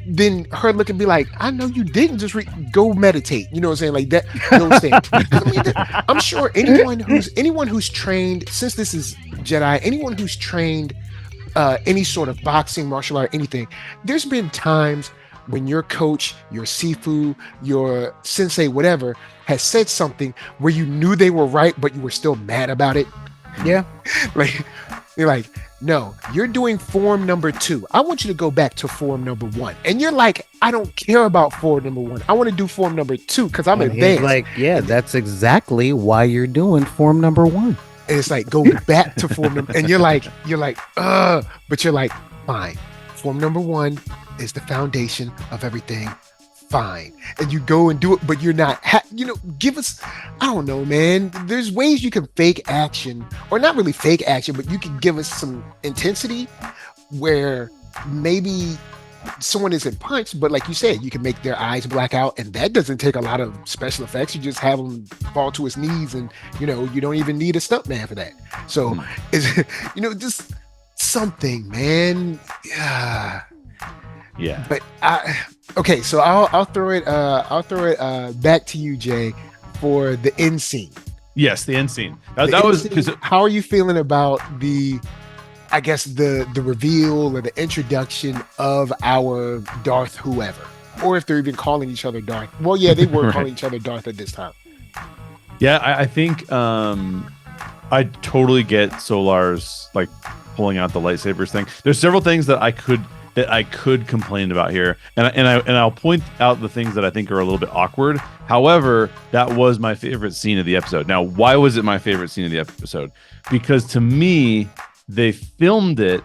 then her look and be like, I know you didn't, just go meditate. You know what I'm saying? Like that. You know what I'm saying? I'm sure anyone who's trained, since this is Jedi, anyone who's trained any sort of boxing, martial art, anything, there's been times when your coach, your Sifu, your sensei, whatever, has said something where you knew they were right, but you were still mad about it. Yeah. Like, you're like, no, you're doing form number 2. I want you to go back to form number 1. And you're like, I don't care about form number 1. I want to do form number 2 because I'm advanced. Like, yeah, that's exactly why you're doing form number 1. And it's like, go back to form number, and you're like, but you're like, fine. Form number 1 is the foundation of everything. Fine. And you go and do it, but you're not, give us, I don't know, man. There's ways you can fake action, or not really fake action, but you can give us some intensity where maybe someone isn't punched, but like you said, you can make their eyes black out, and that doesn't take a lot of special effects. You just have him fall to his knees, and you don't even need a stuntman for that. So is just something, man. Yeah. But okay, so I'll throw it back to you, Jay, for the end scene. Yes, the end scene. That was because. How are you feeling about the reveal or the introduction of our Darth whoever, or if they're even calling each other Darth? Well, yeah, they were calling each other Darth at this time. Yeah, I think I totally get Solar's like pulling out the lightsabers thing. There's several things that I could complain about here, and I'll point out the things that I think are a little bit awkward. However, that was my favorite scene of the episode. Now, why was it my favorite scene of the episode? Because to me, they filmed it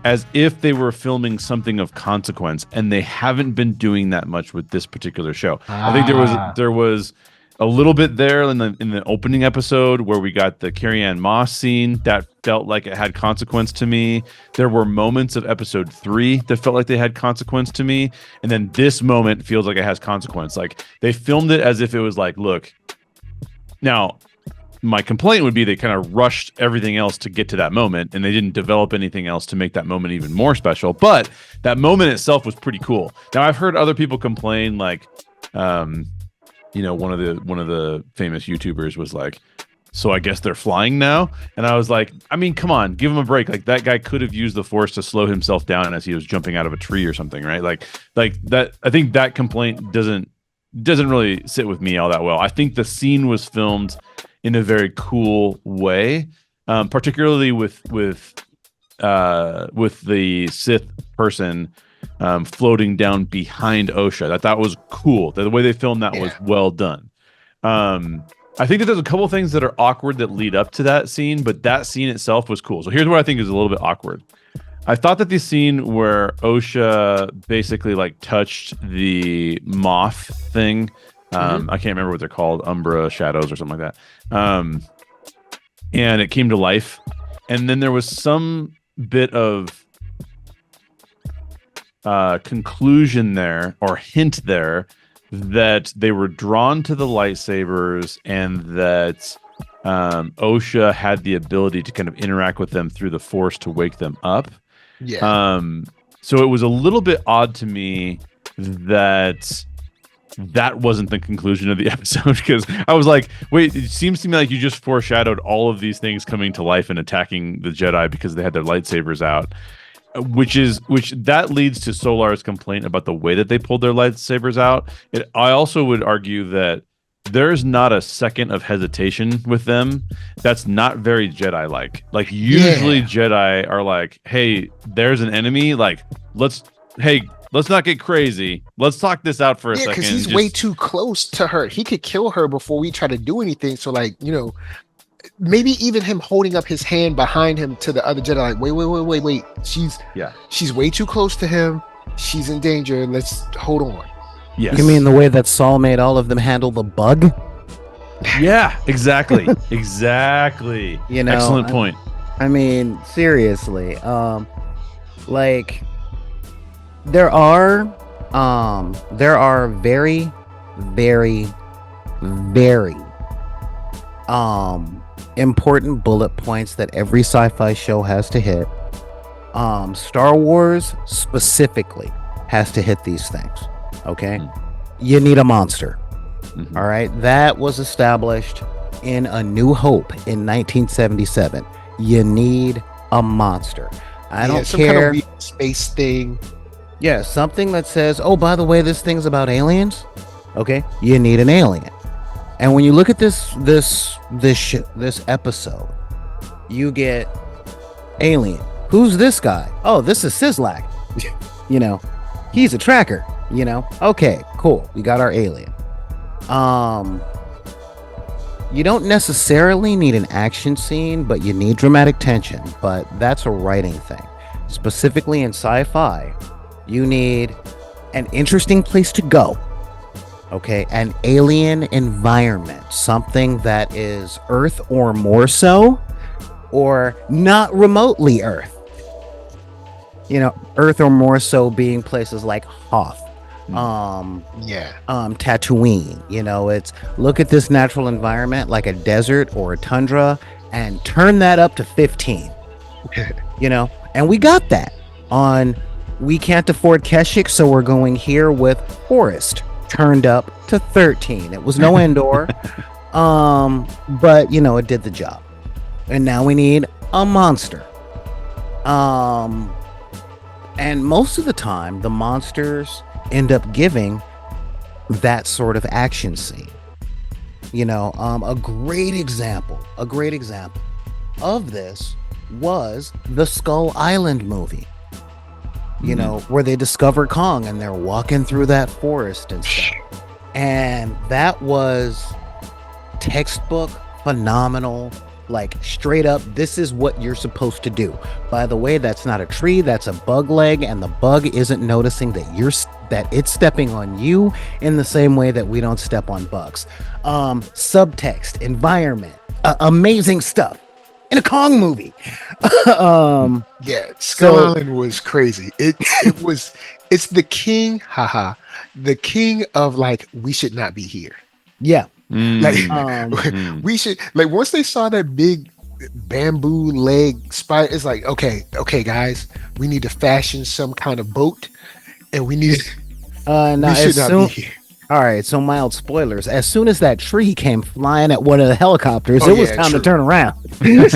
as if they were filming something of consequence, and they haven't been doing that much with this particular show. I think there was a little bit there in the opening episode where we got the Carrie-Anne Moss scene that felt like it had consequence to me. There were moments of episode 3 that felt like they had consequence to me, and then this moment feels like it has consequence. Like they filmed it as if it was like, look, now my complaint would be they kind of rushed everything else to get to that moment, and they didn't develop anything else to make that moment even more special. But that moment itself was pretty cool. Now I've heard other people complain, like, one of the famous YouTubers was like, so I guess they're flying now. And I was like, I mean, come on, give him a break. Like that guy could have used the Force to slow himself down as he was jumping out of a tree or something, right? Like that. I think that complaint doesn't really sit with me all that well. I think the scene was filmed in a very cool way, particularly with the Sith person floating down behind Osha. That was cool. The way they filmed that was well done. I think that there's a couple things that are awkward that lead up to that scene, but that scene itself was cool. So here's what I think is a little bit awkward. I thought that the scene where Osha basically like touched the moth thing, I can't remember what they're called, Umbra Shadows or something like that, and it came to life, and then there was some bit of conclusion there or hint there that they were drawn to the lightsabers, and that Osha had the ability to kind of interact with them through the Force to wake them up. Yeah. So it was a little bit odd to me that wasn't the conclusion of the episode, because I was like, wait, it seems to me like you just foreshadowed all of these things coming to life and attacking the Jedi because they had their lightsabers out. Which that leads to Solar's complaint about the way that they pulled their lightsabers out. I also would argue that there's not a second of hesitation with them. That's not very Jedi-like. Like usually Jedi are like, hey, there's an enemy. Like, let's not get crazy. Let's talk this out for a second. Because he's way too close to her. He could kill her before we try to do anything. So like, maybe even him holding up his hand behind him to the other Jedi, like, wait. She's way too close to him. She's in danger. Let's hold on. Yes. You mean the way that Saul made all of them handle the bug? Yeah, exactly. Exactly. Excellent point. I mean, seriously. Like there are very, very, very important bullet points that every sci-fi show has to hit. Star Wars specifically has to hit these things. Okay, you need a monster. All right, that was established in A New Hope in 1977. You need a monster. I don't some care. Kind of weird space thing. Yeah, something that says, oh, by the way, this thing's about aliens. Okay, you need an alien. And when you look at this episode, you get alien. Who's this guy? Oh, this is Sizzlack. He's a tracker. Okay, cool. We got our alien. You don't necessarily need an action scene, but you need dramatic tension. But that's a writing thing. Specifically in sci-fi, you need an interesting place to go. Okay, an alien environment, something that is Earth or more so, or not remotely Earth. Earth, or more so being places like Hoth, Yeah. Tatooine. It's look at this natural environment like a desert or a tundra and turn that up to 15. And we got that on. We can't afford Keswick, so we're going here with forest turned up to 13. It was no Endor, but it did the job. And now we need a monster. And most of the time, the monsters end up giving that sort of action scene. A great example of this was the Skull Island movie. Where they discover Kong and they're walking through that forest and stuff. And that was textbook phenomenal, like straight up, this is what you're supposed to do. By the way, that's not a tree, that's a bug leg, and the bug isn't noticing that it's stepping on you in the same way that we don't step on bugs. Subtext, environment, amazing stuff in a Kong movie. Yeah, Skull Island was crazy. It's the king, the king of like, we should not be here. Yeah. We should, like, once they saw that big bamboo leg spider, it's like, okay guys, we need to fashion some kind of boat, and we need we should not be here. All right, so mild spoilers. As soon as that tree came flying at one of the helicopters, it was time to turn around. It's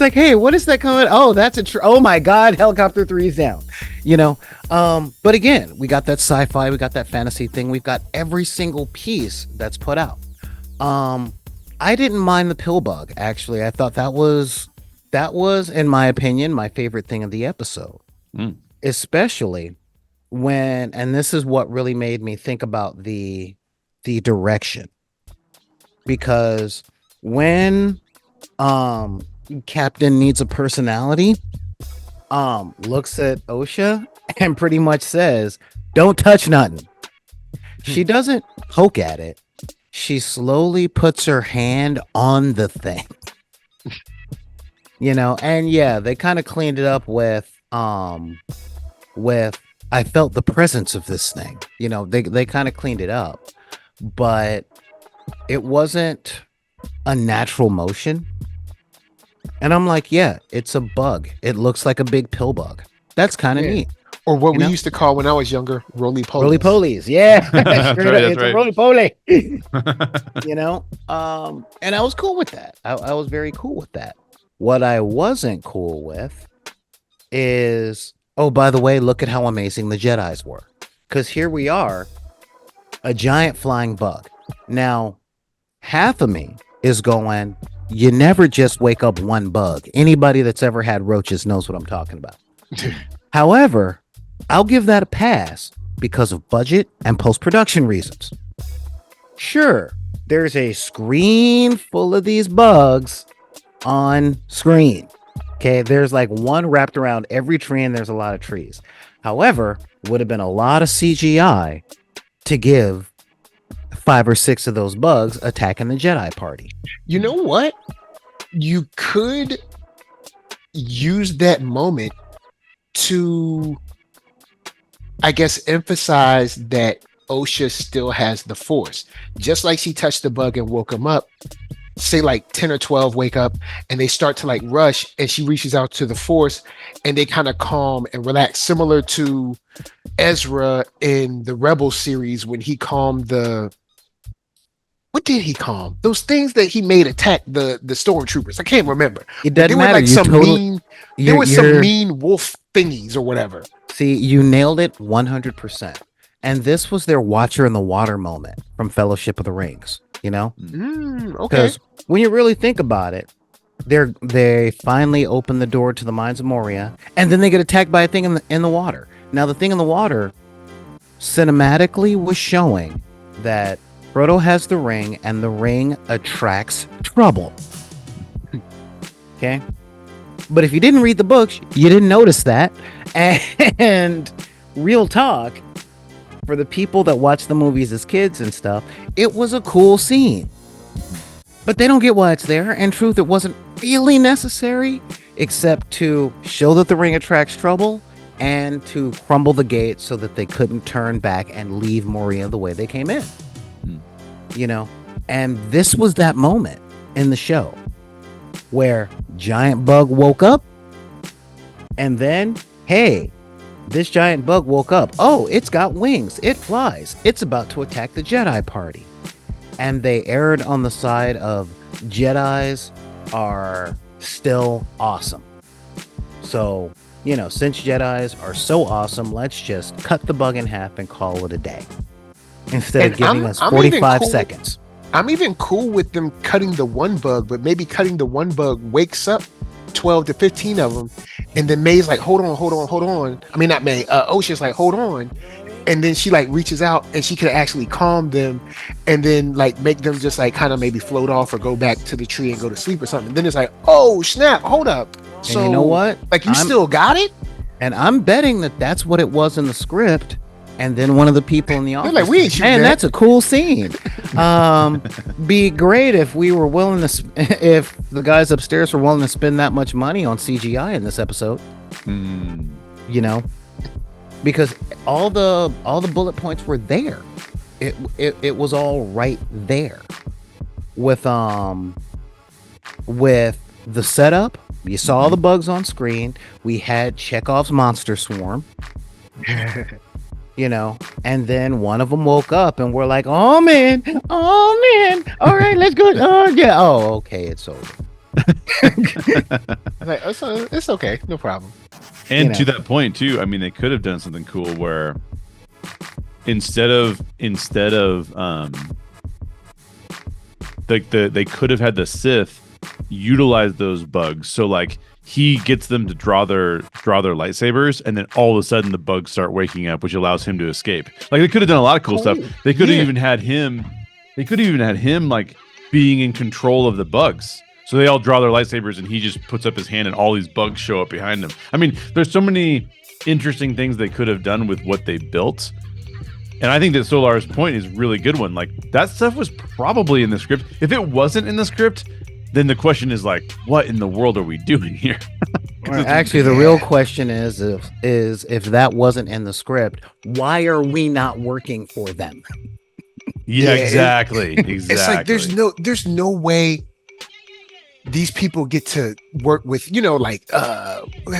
like, hey, what is that coming? Oh, that's a tree. Oh my God, helicopter 3 is down. But again, we got that sci-fi, we got that fantasy thing, we've got every single piece that's put out. I didn't mind the pill bug. Actually, I thought that was, in my opinion, my favorite thing of the episode, especially when, and this is what really made me think about the direction, because when Captain Needs a Personality looks at Osha and pretty much says, don't touch nothing. She doesn't poke at it, she slowly puts her hand on the thing. And yeah, they kind of cleaned it up with I felt the presence of this thing. They kind of cleaned it up, but it wasn't a natural motion. And I'm like, yeah, it's a bug. It looks like a big pill bug. That's kind of neat. Or what we used to call when I was younger, roly-polies. Roly-polies, yeah. It's right. a roly-poly. And I was cool with that. I was very cool with that. What I wasn't cool with is, oh, by the way, look at how amazing the Jedis were. Because here we are, a giant flying bug. Now, half of me is going, you never just wake up one bug. Anybody that's ever had roaches knows what I'm talking about. However, I'll give that a pass because of budget and post-production reasons. Sure, there's a screen full of these bugs on screen. Okay, there's like one wrapped around every tree, and there's a lot of trees. However, it would have been a lot of CGI to give 5 or 6 of those bugs attacking the Jedi party. You know what? You could use that moment to, I guess, emphasize that Osha still has the Force. Just like she touched the bug and woke him up, say like 10 or 12 wake up and they start to like rush, and she reaches out to the Force and they kind of calm and relax, similar to Ezra in the Rebel series when he calmed what did he calm? Those things that he made attack the stormtroopers. I can't remember. It doesn't matter. Like some mean wolf thingies or whatever. See, you nailed it 100%. And this was their Watcher in the Water moment from Fellowship of the Rings, Okay. Because when you really think about it, they finally open the door to the Mines of Moria, and then they get attacked by a thing in the water. Now, the thing in the water cinematically was showing that Frodo has the ring, and the ring attracts trouble. Okay? But if you didn't read the books, you didn't notice that. And real talk, for the people that watch the movies as kids and stuff, it was a cool scene. But they don't get why it's there. And truth, it wasn't really necessary. except to show that the ring attracts trouble and to crumble the gate so that they couldn't turn back and leave Moria the way they came in. You know, and this was that moment in the show where Giant Bug woke up, and then, hey, this giant bug woke up. Oh, it's got wings. It flies. It's about to attack the Jedi party. And they erred on the side of Jedis are still awesome. So, you know, since Jedis are so awesome, let's just cut the bug in half and call it a day. Instead of giving us 45 seconds. I'm even cool with them cutting the one bug, but maybe cutting the one bug wakes up 12 to 15 of them. And then May's like, hold on. I mean, not May. Osha's like, hold on. And then she like reaches out and she could actually calm them and then like make them just like kind of maybe float off or go back to the tree and go to sleep or something. Then it's like, oh, snap, hold up. So, and you know what? Like, you still got it? And I'm betting that that's what it was in the script. And then one of the people in the office, like, we ain't shooting that. That's a cool scene. Be great if we were willing to, if the guys upstairs were willing to spend that much money on CGI in this episode. You know, because all the bullet points were there. It was all right there with the setup. You saw the bugs on screen. We had Chekhov's monster swarm. You know, and then one of them woke up and we're like, oh man, all right, let's go. Oh yeah, oh okay, it's over. Like, it's okay, no problem. And to that point too, I mean, they could have done something cool where instead of like they could have had the Sith utilize those bugs. So like he gets them to draw their lightsabers, and then all of a sudden the bugs start waking up, which allows him to escape. Like they could have done a lot of cool stuff. They could have even had him. They could have even had him like being in control of the bugs. So they all draw their lightsabers, and he just puts up his hand, and all these bugs show up behind him. I mean, there's so many interesting things they could have done with what they built. And I think that Solar's point is a really good one. Like that stuff was probably in the script. If it wasn't in the script, then the question is like, what in the world are we doing here? Actually, the real question is if that wasn't in the script, why are we not working for them? Yeah, exactly. It's like there's no way these people get to work with, you know, like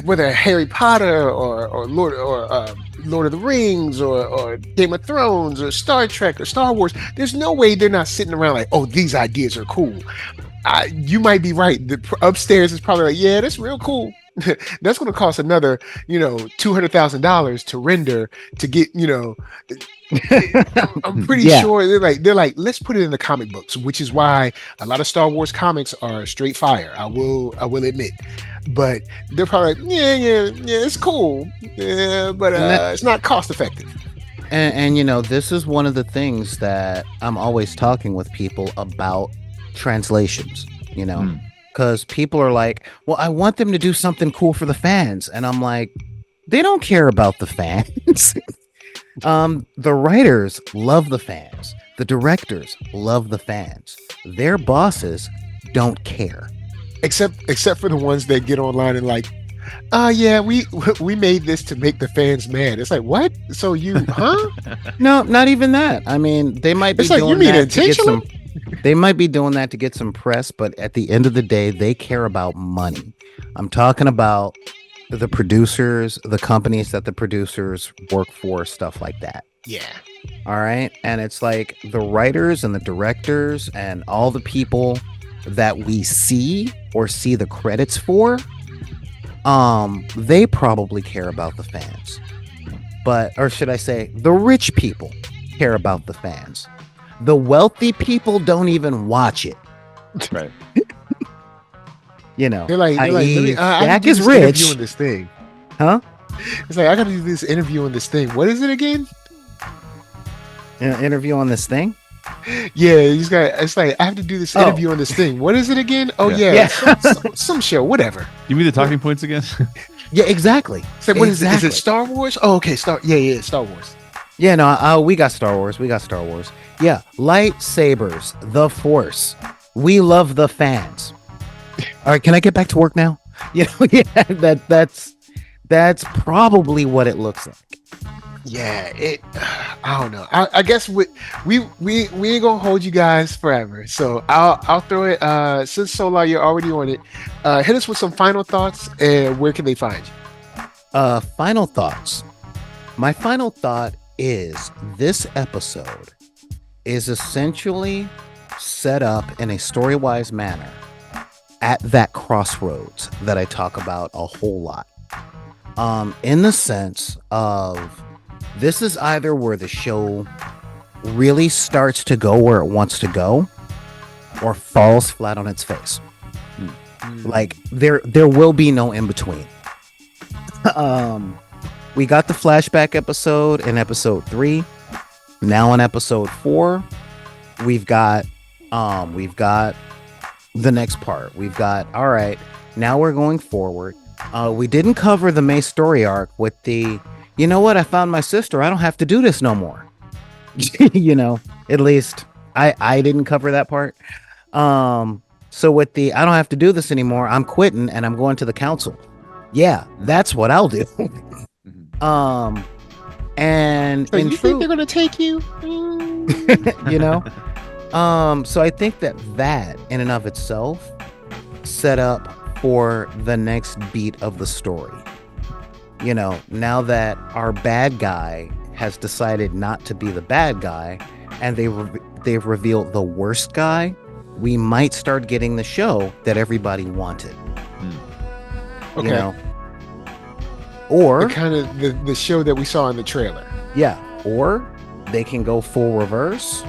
whether Harry Potter or Lord of the Rings or Game of Thrones or Star Trek or Star Wars. There's no way they're not sitting around like, oh, these ideas are cool. You might be right. The upstairs is probably like, yeah, that's real cool. That's going to cost another, you know, $200,000 to render to get, you know. I'm pretty sure they're like, let's put it in the comic books, which is why a lot of Star Wars comics are straight fire. I will admit, but they're probably like, yeah, it's cool, yeah, but it's not cost effective. And you know, this is one of the things that I'm always talking with people about translations, you know, because people are like, well, I want them to do something cool for the fans. And I'm like, they don't care about the fans. The writers love the fans. The directors love the fans. Their bosses don't care. Except for the ones that get online and like, yeah, we made this to make the fans mad. It's like, what? So you, huh? No, not even that. I mean, they might be doing that to get some. They might be doing that to get some press, but at the end of the day, they care about money. I'm talking about the producers, the companies that the producers work for, stuff like that. Yeah. All right. And it's like the writers and the directors and all the people that we see or see the credits for, they probably care about the fans. But, or should I say, the rich people care about the fans. The wealthy people don't even watch it. Right. You know, they're like Jack is rich. On this thing, huh? It's like, I got to do this interview on this thing. What is it again? Interview on this thing? Yeah, he's got. It's like, I have to do this interview on this thing. What is it again? Oh yeah. Some show, whatever. Give me the talking points again. Yeah, exactly. It's like, what is it? Is it Star Wars? Oh, okay, Star Wars. Yeah, no, we got Star Wars. Yeah, lightsabers, the Force. We love the fans. All right, can I get back to work now? You know, yeah, that's probably what it looks like. Yeah, I don't know. I guess we ain't gonna hold you guys forever. So I'll throw it. Since Solar, you're already on it. Hit us with some final thoughts, and where can they find you? Final thoughts. My final thought is this episode is essentially set up in a story-wise manner at that crossroads that I talk about a whole lot. In the sense of this is either where the show really starts to go where it wants to go or falls flat on its face. Like there will be no in between. We got the flashback episode in episode 3. Now in episode 4, we've got the next part. We've got, all right, now we're going forward. We didn't cover the May story arc with the, you know what, I found my sister, I don't have to do this no more. You know, at least I didn't cover that part. So with the I don't have to do this anymore, I'm quitting and I'm going to the council. Yeah, that's what I'll do. And So in you truth, think they're gonna take you? you know, so I think that in and of itself set up for the next beat of the story. You know, now that our bad guy has decided not to be the bad guy and they've revealed the worst guy, we might start getting the show that everybody wanted. Okay. You know? Or kind of the show that we saw in the trailer. yeah, or they can go full reverse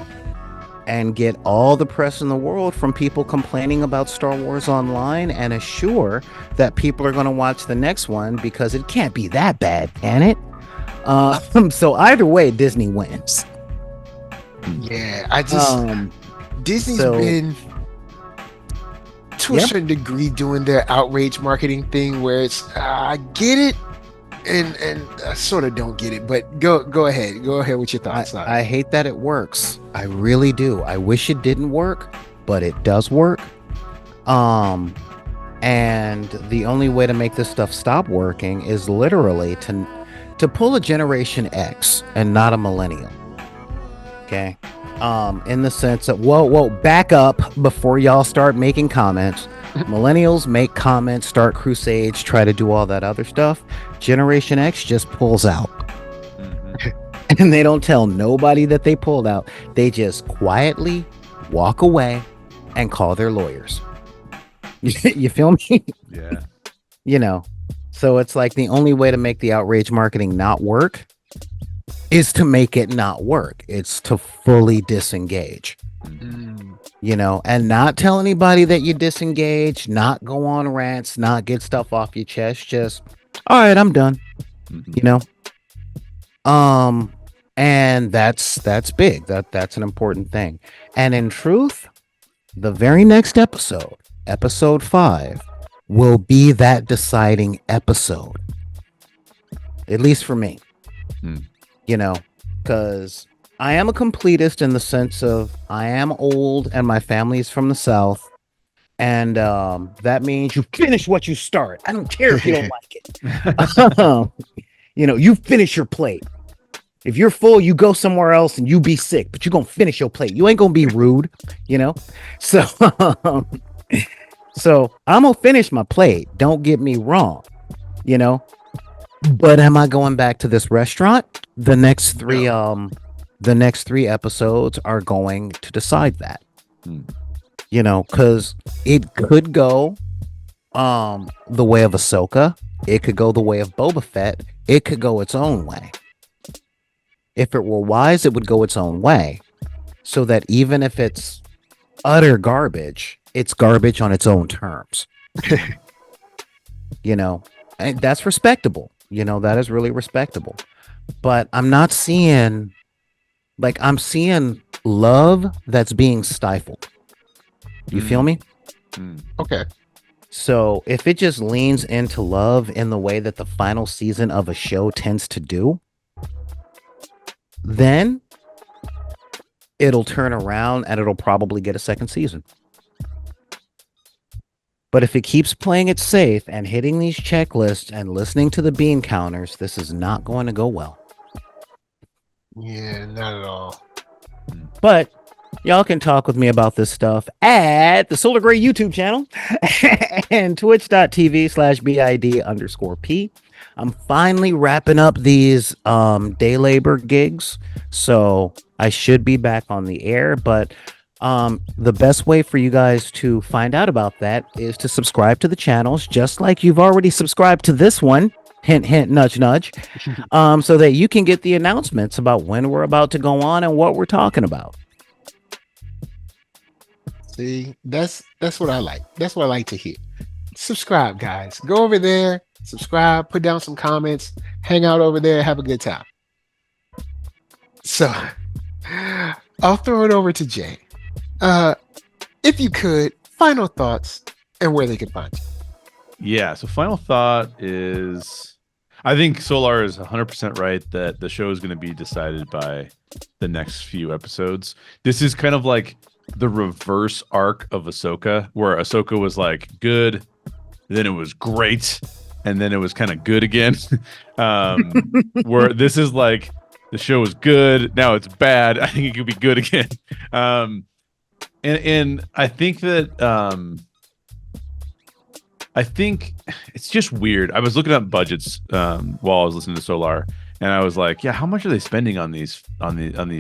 and get all the press in the world from people complaining about Star Wars Online and assure that people are going to watch the next one because it can't be that bad, can it? So either way, Disney wins. Yeah, I just Disney's been to a certain degree doing their outrage marketing thing where it's I get it and I sort of don't get it, but go ahead with your thoughts. I hate that it works. I really do. I wish it didn't work, but it does work. And the only way to make this stuff stop working is literally to pull a Generation X and not a millennial. Okay. In the sense that whoa, back up before y'all start making comments. Millennials make comments, start crusades, try to do all that other stuff. Generation X just pulls out. And they don't tell nobody that they pulled out. They just quietly walk away and call their lawyers. You feel me? Yeah. You know, so it's like the only way to make the outrage marketing not work is to make it not work. It's to fully disengage. You know, and not tell anybody that you disengage, not go on rants, not get stuff off your chest. Just, all right, I'm done. You know, and that's big. That's an important thing. And in truth, the very next episode, episode 5, will be that deciding episode. At least for me. You know, because I am a completist in the sense of I am old and my family is from the South. And that means you finish what you start. I don't care if you don't like it. You know, you finish your plate. If you're full, you go somewhere else and you be sick, but you're going to finish your plate. You ain't going to be rude, you know? So, so I'm going to finish my plate. Don't get me wrong, you know? But am I going back to this restaurant? The next three episodes are going to decide that. You know, because it could go the way of Ahsoka. It could go the way of Boba Fett. It could go its own way. If it were wise, it would go its own way. So that even if it's utter garbage, it's garbage on its own terms. You know, and that's respectable. You know, that is really respectable. But I'm not seeing, like, I'm seeing love that's being stifled. You feel me? Okay. So if it just leans into love in the way that the final season of a show tends to do, then it'll turn around and it'll probably get a second season. But if it keeps playing it safe and hitting these checklists and listening to the bean counters, this is not going to go well. Yeah, not at all. But y'all can talk with me about this stuff at the Solar Grey YouTube channel and twitch.tv/BID_P. I'm finally wrapping up these day labor gigs, so I should be back on the air. But the best way for you guys to find out about that is to subscribe to the channels, just like you've already subscribed to this one. Hint, hint, nudge, nudge. So that you can get the announcements about when we're about to go on and what we're talking about. See, that's what I like. That's what I like to hear. Subscribe, guys. Go over there, subscribe, put down some comments, hang out over there, have a good time. So I'll throw it over to Jay. If you could, final thoughts and where they can find you. Yeah, so final thought is I think Solar is 100% right that the show is going to be decided by the next few episodes. This is kind of like the reverse arc of Ahsoka, where Ahsoka was like good, then it was great, and then it was kind of good again. Where this is like the show is good, now it's bad. I think it could be good again. And I think that I think it's just weird. I was looking up budgets while I was listening to Solar, and I was like, yeah, how much are they spending on these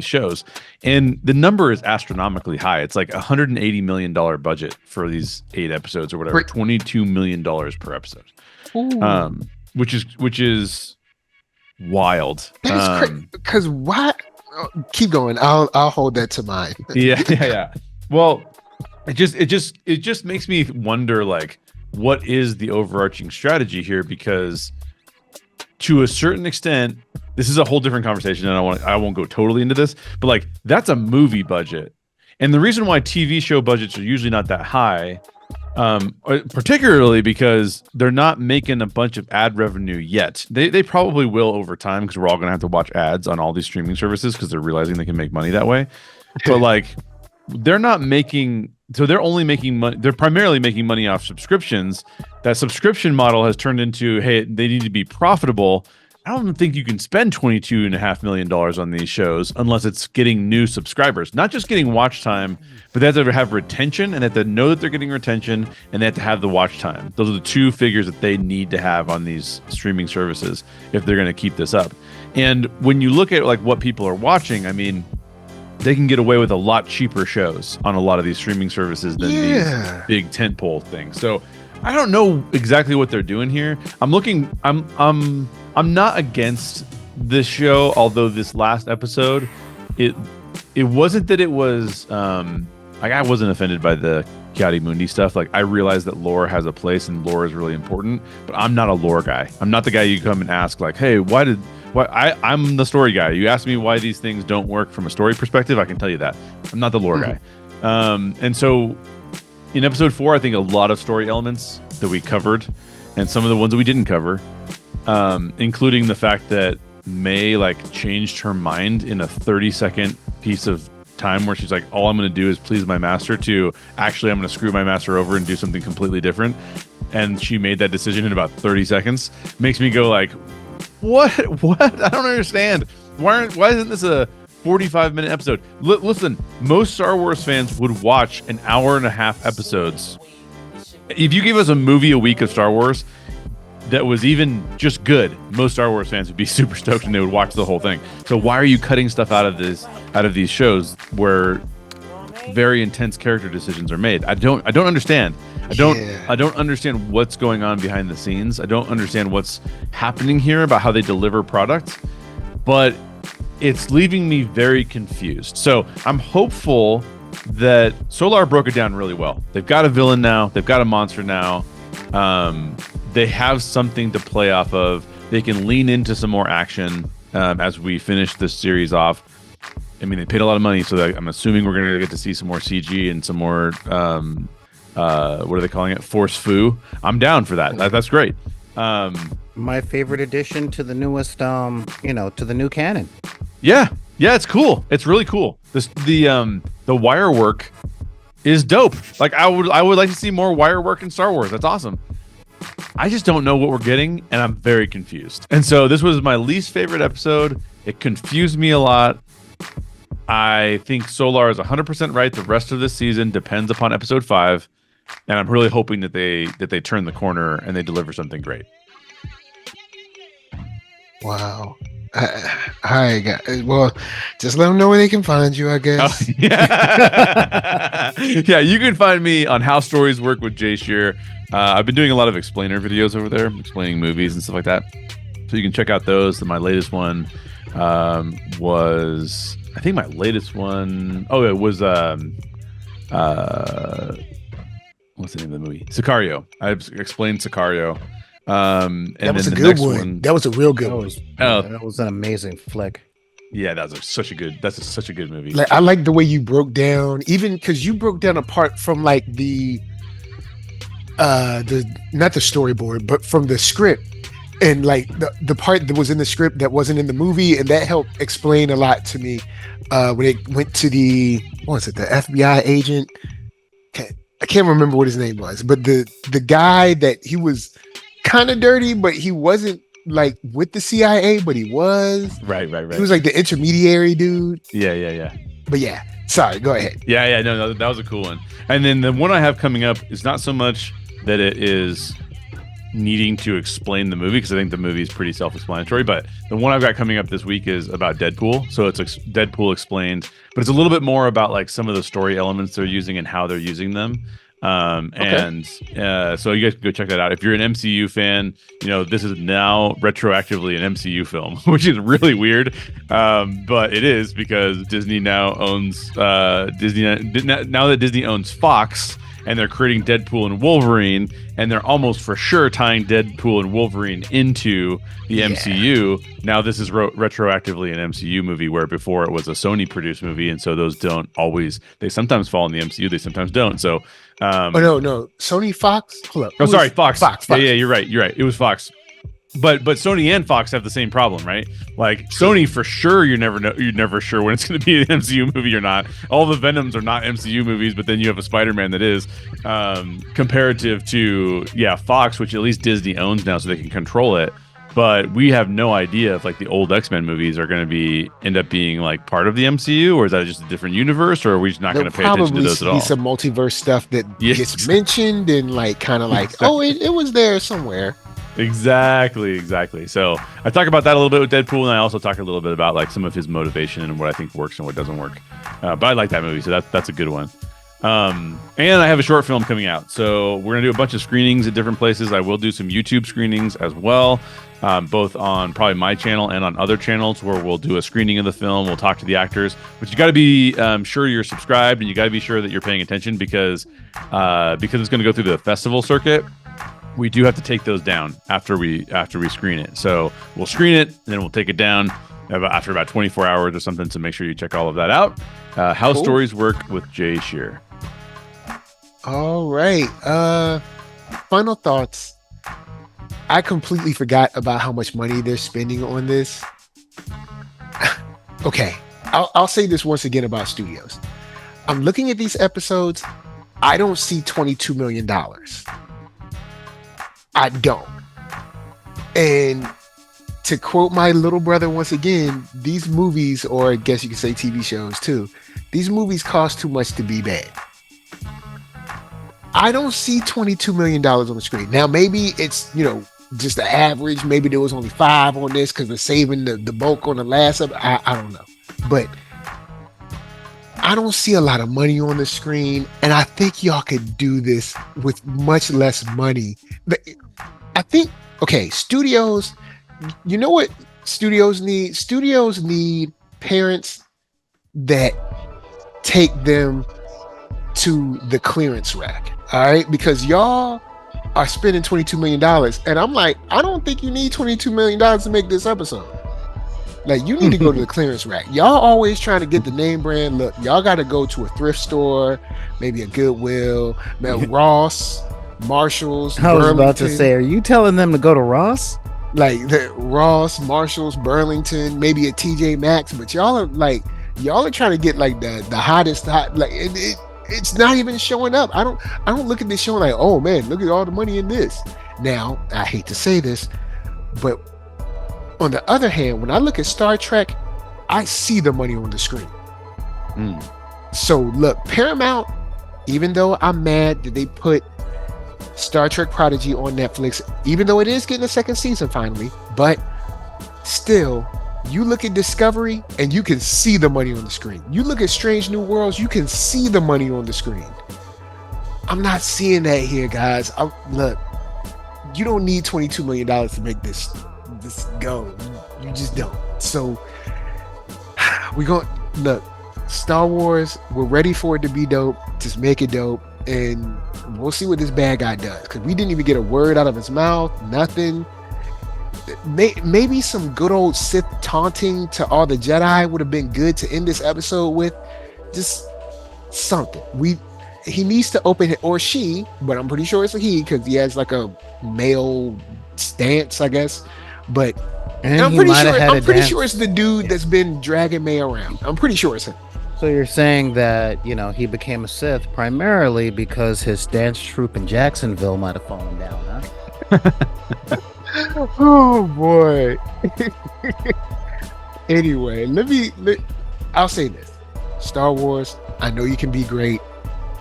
shows? And the number is astronomically high. It's like $180 million budget for these 8 episodes or whatever, $22 million per episode. Which is wild. That is crazy. Because what? Oh, keep going. I'll hold that to mind. Yeah. Well, it just makes me wonder, like, what is the overarching strategy here? Because to a certain extent, this is a whole different conversation, and I won't go totally into this, but like that's a movie budget, and the reason why TV show budgets are usually not that high, particularly because they're not making a bunch of ad revenue yet. They probably will over time, because we're all gonna have to watch ads on all these streaming services because they're realizing they can make money that way. But like, they're not making. So they're only making money. They're primarily making money off subscriptions. That subscription model has turned into, hey, they need to be profitable. I don't think you can spend $22.5 million on these shows unless it's getting new subscribers, not just getting watch time, but they have to have retention, and they have to know that they're getting retention, and they have to have the watch time. Those are the 2 figures that they need to have on these streaming services if they're going to keep this up. And when you look at like what people are watching, I mean, they can get away with a lot cheaper shows on a lot of these streaming services than these big tentpole things. So I don't know exactly what they're doing here. I'm not against this show, although this last episode, it wasn't that it was like I wasn't offended by the Kiadi Mundi stuff. Like, I realize that lore has a place and lore is really important, but I'm not a lore guy. I'm not the guy you come and ask like, hey, I'm the story guy. You ask me why these things don't work from a story perspective, I can tell you that. I'm not the lore guy. And so in episode 4, I think a lot of story elements that we covered, and some of the ones that we didn't cover, including the fact that May like changed her mind in a 30-second piece of time where she's like, all I'm going to do is please my master, to actually I'm going to screw my master over and do something completely different. And she made that decision in about 30 seconds. Makes me go like, What? I don't understand. Why isn't this a 45-minute episode? Listen, most Star Wars fans would watch an hour-and-a-half episodes. If you gave us a movie a week of Star Wars that was even just good, most Star Wars fans would be super stoked and they would watch the whole thing. So why are you cutting stuff out of these shows where very intense character decisions are made? I don't understand. I don't understand what's going on behind the scenes. I don't understand what's happening here about how they deliver product, but it's leaving me very confused. So I'm hopeful that Solar broke it down really well. They've got a villain now. They've got a monster now. They have something to play off of. They can lean into some more action as we finish this series off. I mean, they paid a lot of money, so I'm assuming we're going to get to see some more CG and some more what are they calling it? Force Fu. I'm down for that. That's great. My favorite addition to the newest, to the new canon. Yeah, it's cool. It's really cool. The wire work is dope. Like I would like to see more wire work in Star Wars. That's awesome. I just don't know what we're getting, and I'm very confused. And so this was my least favorite episode. It confused me a lot. I think Solar is 100% right. The rest of this season depends upon episode 5, and I'm really hoping that they turn the corner and they deliver something great. Wow. Hi, guys. Well, just let them know where they can find you, I guess. Oh, yeah. Yeah, you can find me on How Stories Work with Jay Sherer. I've been doing a lot of explainer videos over there, explaining movies and stuff like that. So you can check out those. My latest one was, I think my latest one, it was, what's the name of the movie? Sicario. I've explained Sicario. And that was then a the good next one. That was a real good one. That was an amazing flick. Yeah, that's such a good movie. Like, I like the way you broke down, even because you broke down apart from like the not the storyboard, but from the script, and like the part that was in the script that wasn't in the movie, and that helped explain a lot to me. When it went to the FBI agent, I can't remember what his name was, but the guy that he was kind of dirty, but he wasn't like with the CIA, but he was. Right. He was like the intermediary dude. Yeah. But yeah, sorry, go ahead. Yeah, no, that was a cool one. And then the one I have coming up is not so much that it is needing to explain the movie, because I think the movie is pretty self-explanatory, but the one I've got coming up this week is about Deadpool. So it's Deadpool explained, but it's a little bit more about like some of the story elements they're using and how they're using them. And so you guys can go check that out. If you're an MCU fan, this is now retroactively an MCU film, which is really weird. But it is, because Disney now owns now that Disney owns Fox, and they're creating Deadpool and Wolverine, and they're almost for sure tying Deadpool and Wolverine into the MCU. Now this is retroactively an MCU movie, where before it was a Sony produced movie, and so those don't always, they sometimes fall in the MCU, they sometimes don't. So no, Sony, Fox. Hold up. Oh, sorry, Fox. Fox. Yeah, you're right. It was Fox. But Sony and Fox have the same problem, right? Like Sony, for sure, you're never sure when it's going to be an MCU movie or not. All the Venoms are not MCU movies, but then you have a Spider-Man that is. Comparative to Fox, which at least Disney owns now, so they can control it. But we have no idea if like the old X-Men movies are going to end up being like part of the MCU, or is that just a different universe, or are we just not going to pay attention to those at all? Probably some multiverse stuff that gets mentioned and like kind of like, it was there somewhere. Exactly. So I talk about that a little bit with Deadpool, and I also talk a little bit about like some of his motivation and what I think works and what doesn't work. But I like that movie, so that's a good one. And I have a short film coming out, so we're gonna do a bunch of screenings at different places. I will do some YouTube screenings as well, both on probably my channel and on other channels, where we'll do a screening of the film. We'll talk to the actors, but you got to be sure you're subscribed, and you got to be sure that you're paying attention, because it's going to go through the festival circuit. We do have to take those down after we screen it. So we'll screen it, and then we'll take it down after about 24 hours or something. So make sure you check all of that out. How Stories Work with Jay Sherer. All right. Final thoughts. I completely forgot about how much money they're spending on this. Okay. I'll say this once again about studios. I'm looking at these episodes. I don't see $22 million. I don't. And to quote my little brother once again, these movies, or I guess you could say TV shows too, these movies cost too much to be bad. I don't see $22 million on the screen. Now, maybe it's, just the average. Maybe there was only 5 on this because they're saving the bulk on the last of it. I don't know. But I don't see a lot of money on the screen, and I think y'all could do this with much less money. I think, studios, you know what studios need? Studios need parents that take them to the clearance rack, all right? Because y'all are spending $22 million, and I'm like, I don't think you need $22 million to make this episode. Like, you need to go to the clearance rack. Y'all always trying to get the name brand look. Y'all got to go to a thrift store, maybe a Goodwill, Ross, Marshalls, I was about to say, are you telling them to go to Ross? Like the Ross, Marshalls, Burlington, maybe a TJ Maxx, but y'all are trying to get like the hottest, It's not even showing up. I don't look at this show like, oh man, look at all the money in this. Now, I hate to say this, but on the other hand, when I look at Star Trek, I see the money on the screen. So look, Paramount, even though I'm mad that they put Star Trek Prodigy on Netflix, even though it is getting a second season finally, but still, you look at Discovery and you can see the money on the screen. You look at Strange New Worlds, you can see the money on the screen. I'm not seeing that here, guys. Look, you don't need $22 million to make this go. You just don't. So we're going to look, Star Wars, we're ready for it to be dope. Just make it dope. And we'll see what this bad guy does. Because we didn't even get a word out of his mouth. Nothing. Maybe some good old Sith taunting to all the Jedi would have been good to end this episode with. Just something. He needs to open it, or she, but I'm pretty sure it's a he because he has like a male stance, I guess. But I'm pretty sure it's the dude that's been dragging May around. I'm pretty sure it's him. So you're saying that, you know, he became a Sith primarily because his dance troupe in Jacksonville might have fallen down, huh? Oh boy. Anyway, I'll say this. Star Wars, I know you can be great.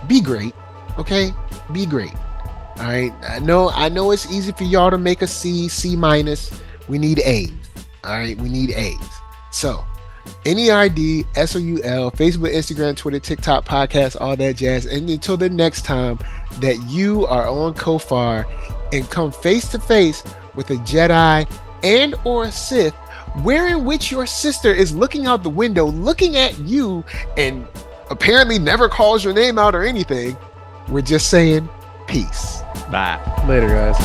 Be great. Okay? Be great. All right. I know it's easy for y'all to make a C minus. We need A's. All right. We need A's. So NERD, SOUL, Facebook, Instagram, Twitter, TikTok, podcast, all that jazz. And until the next time that you are on Kofar and come face to face with a Jedi and or a Sith, wherein which your sister is looking out the window, looking at you, and apparently never calls your name out or anything, we're just saying peace. Bye. Later, guys.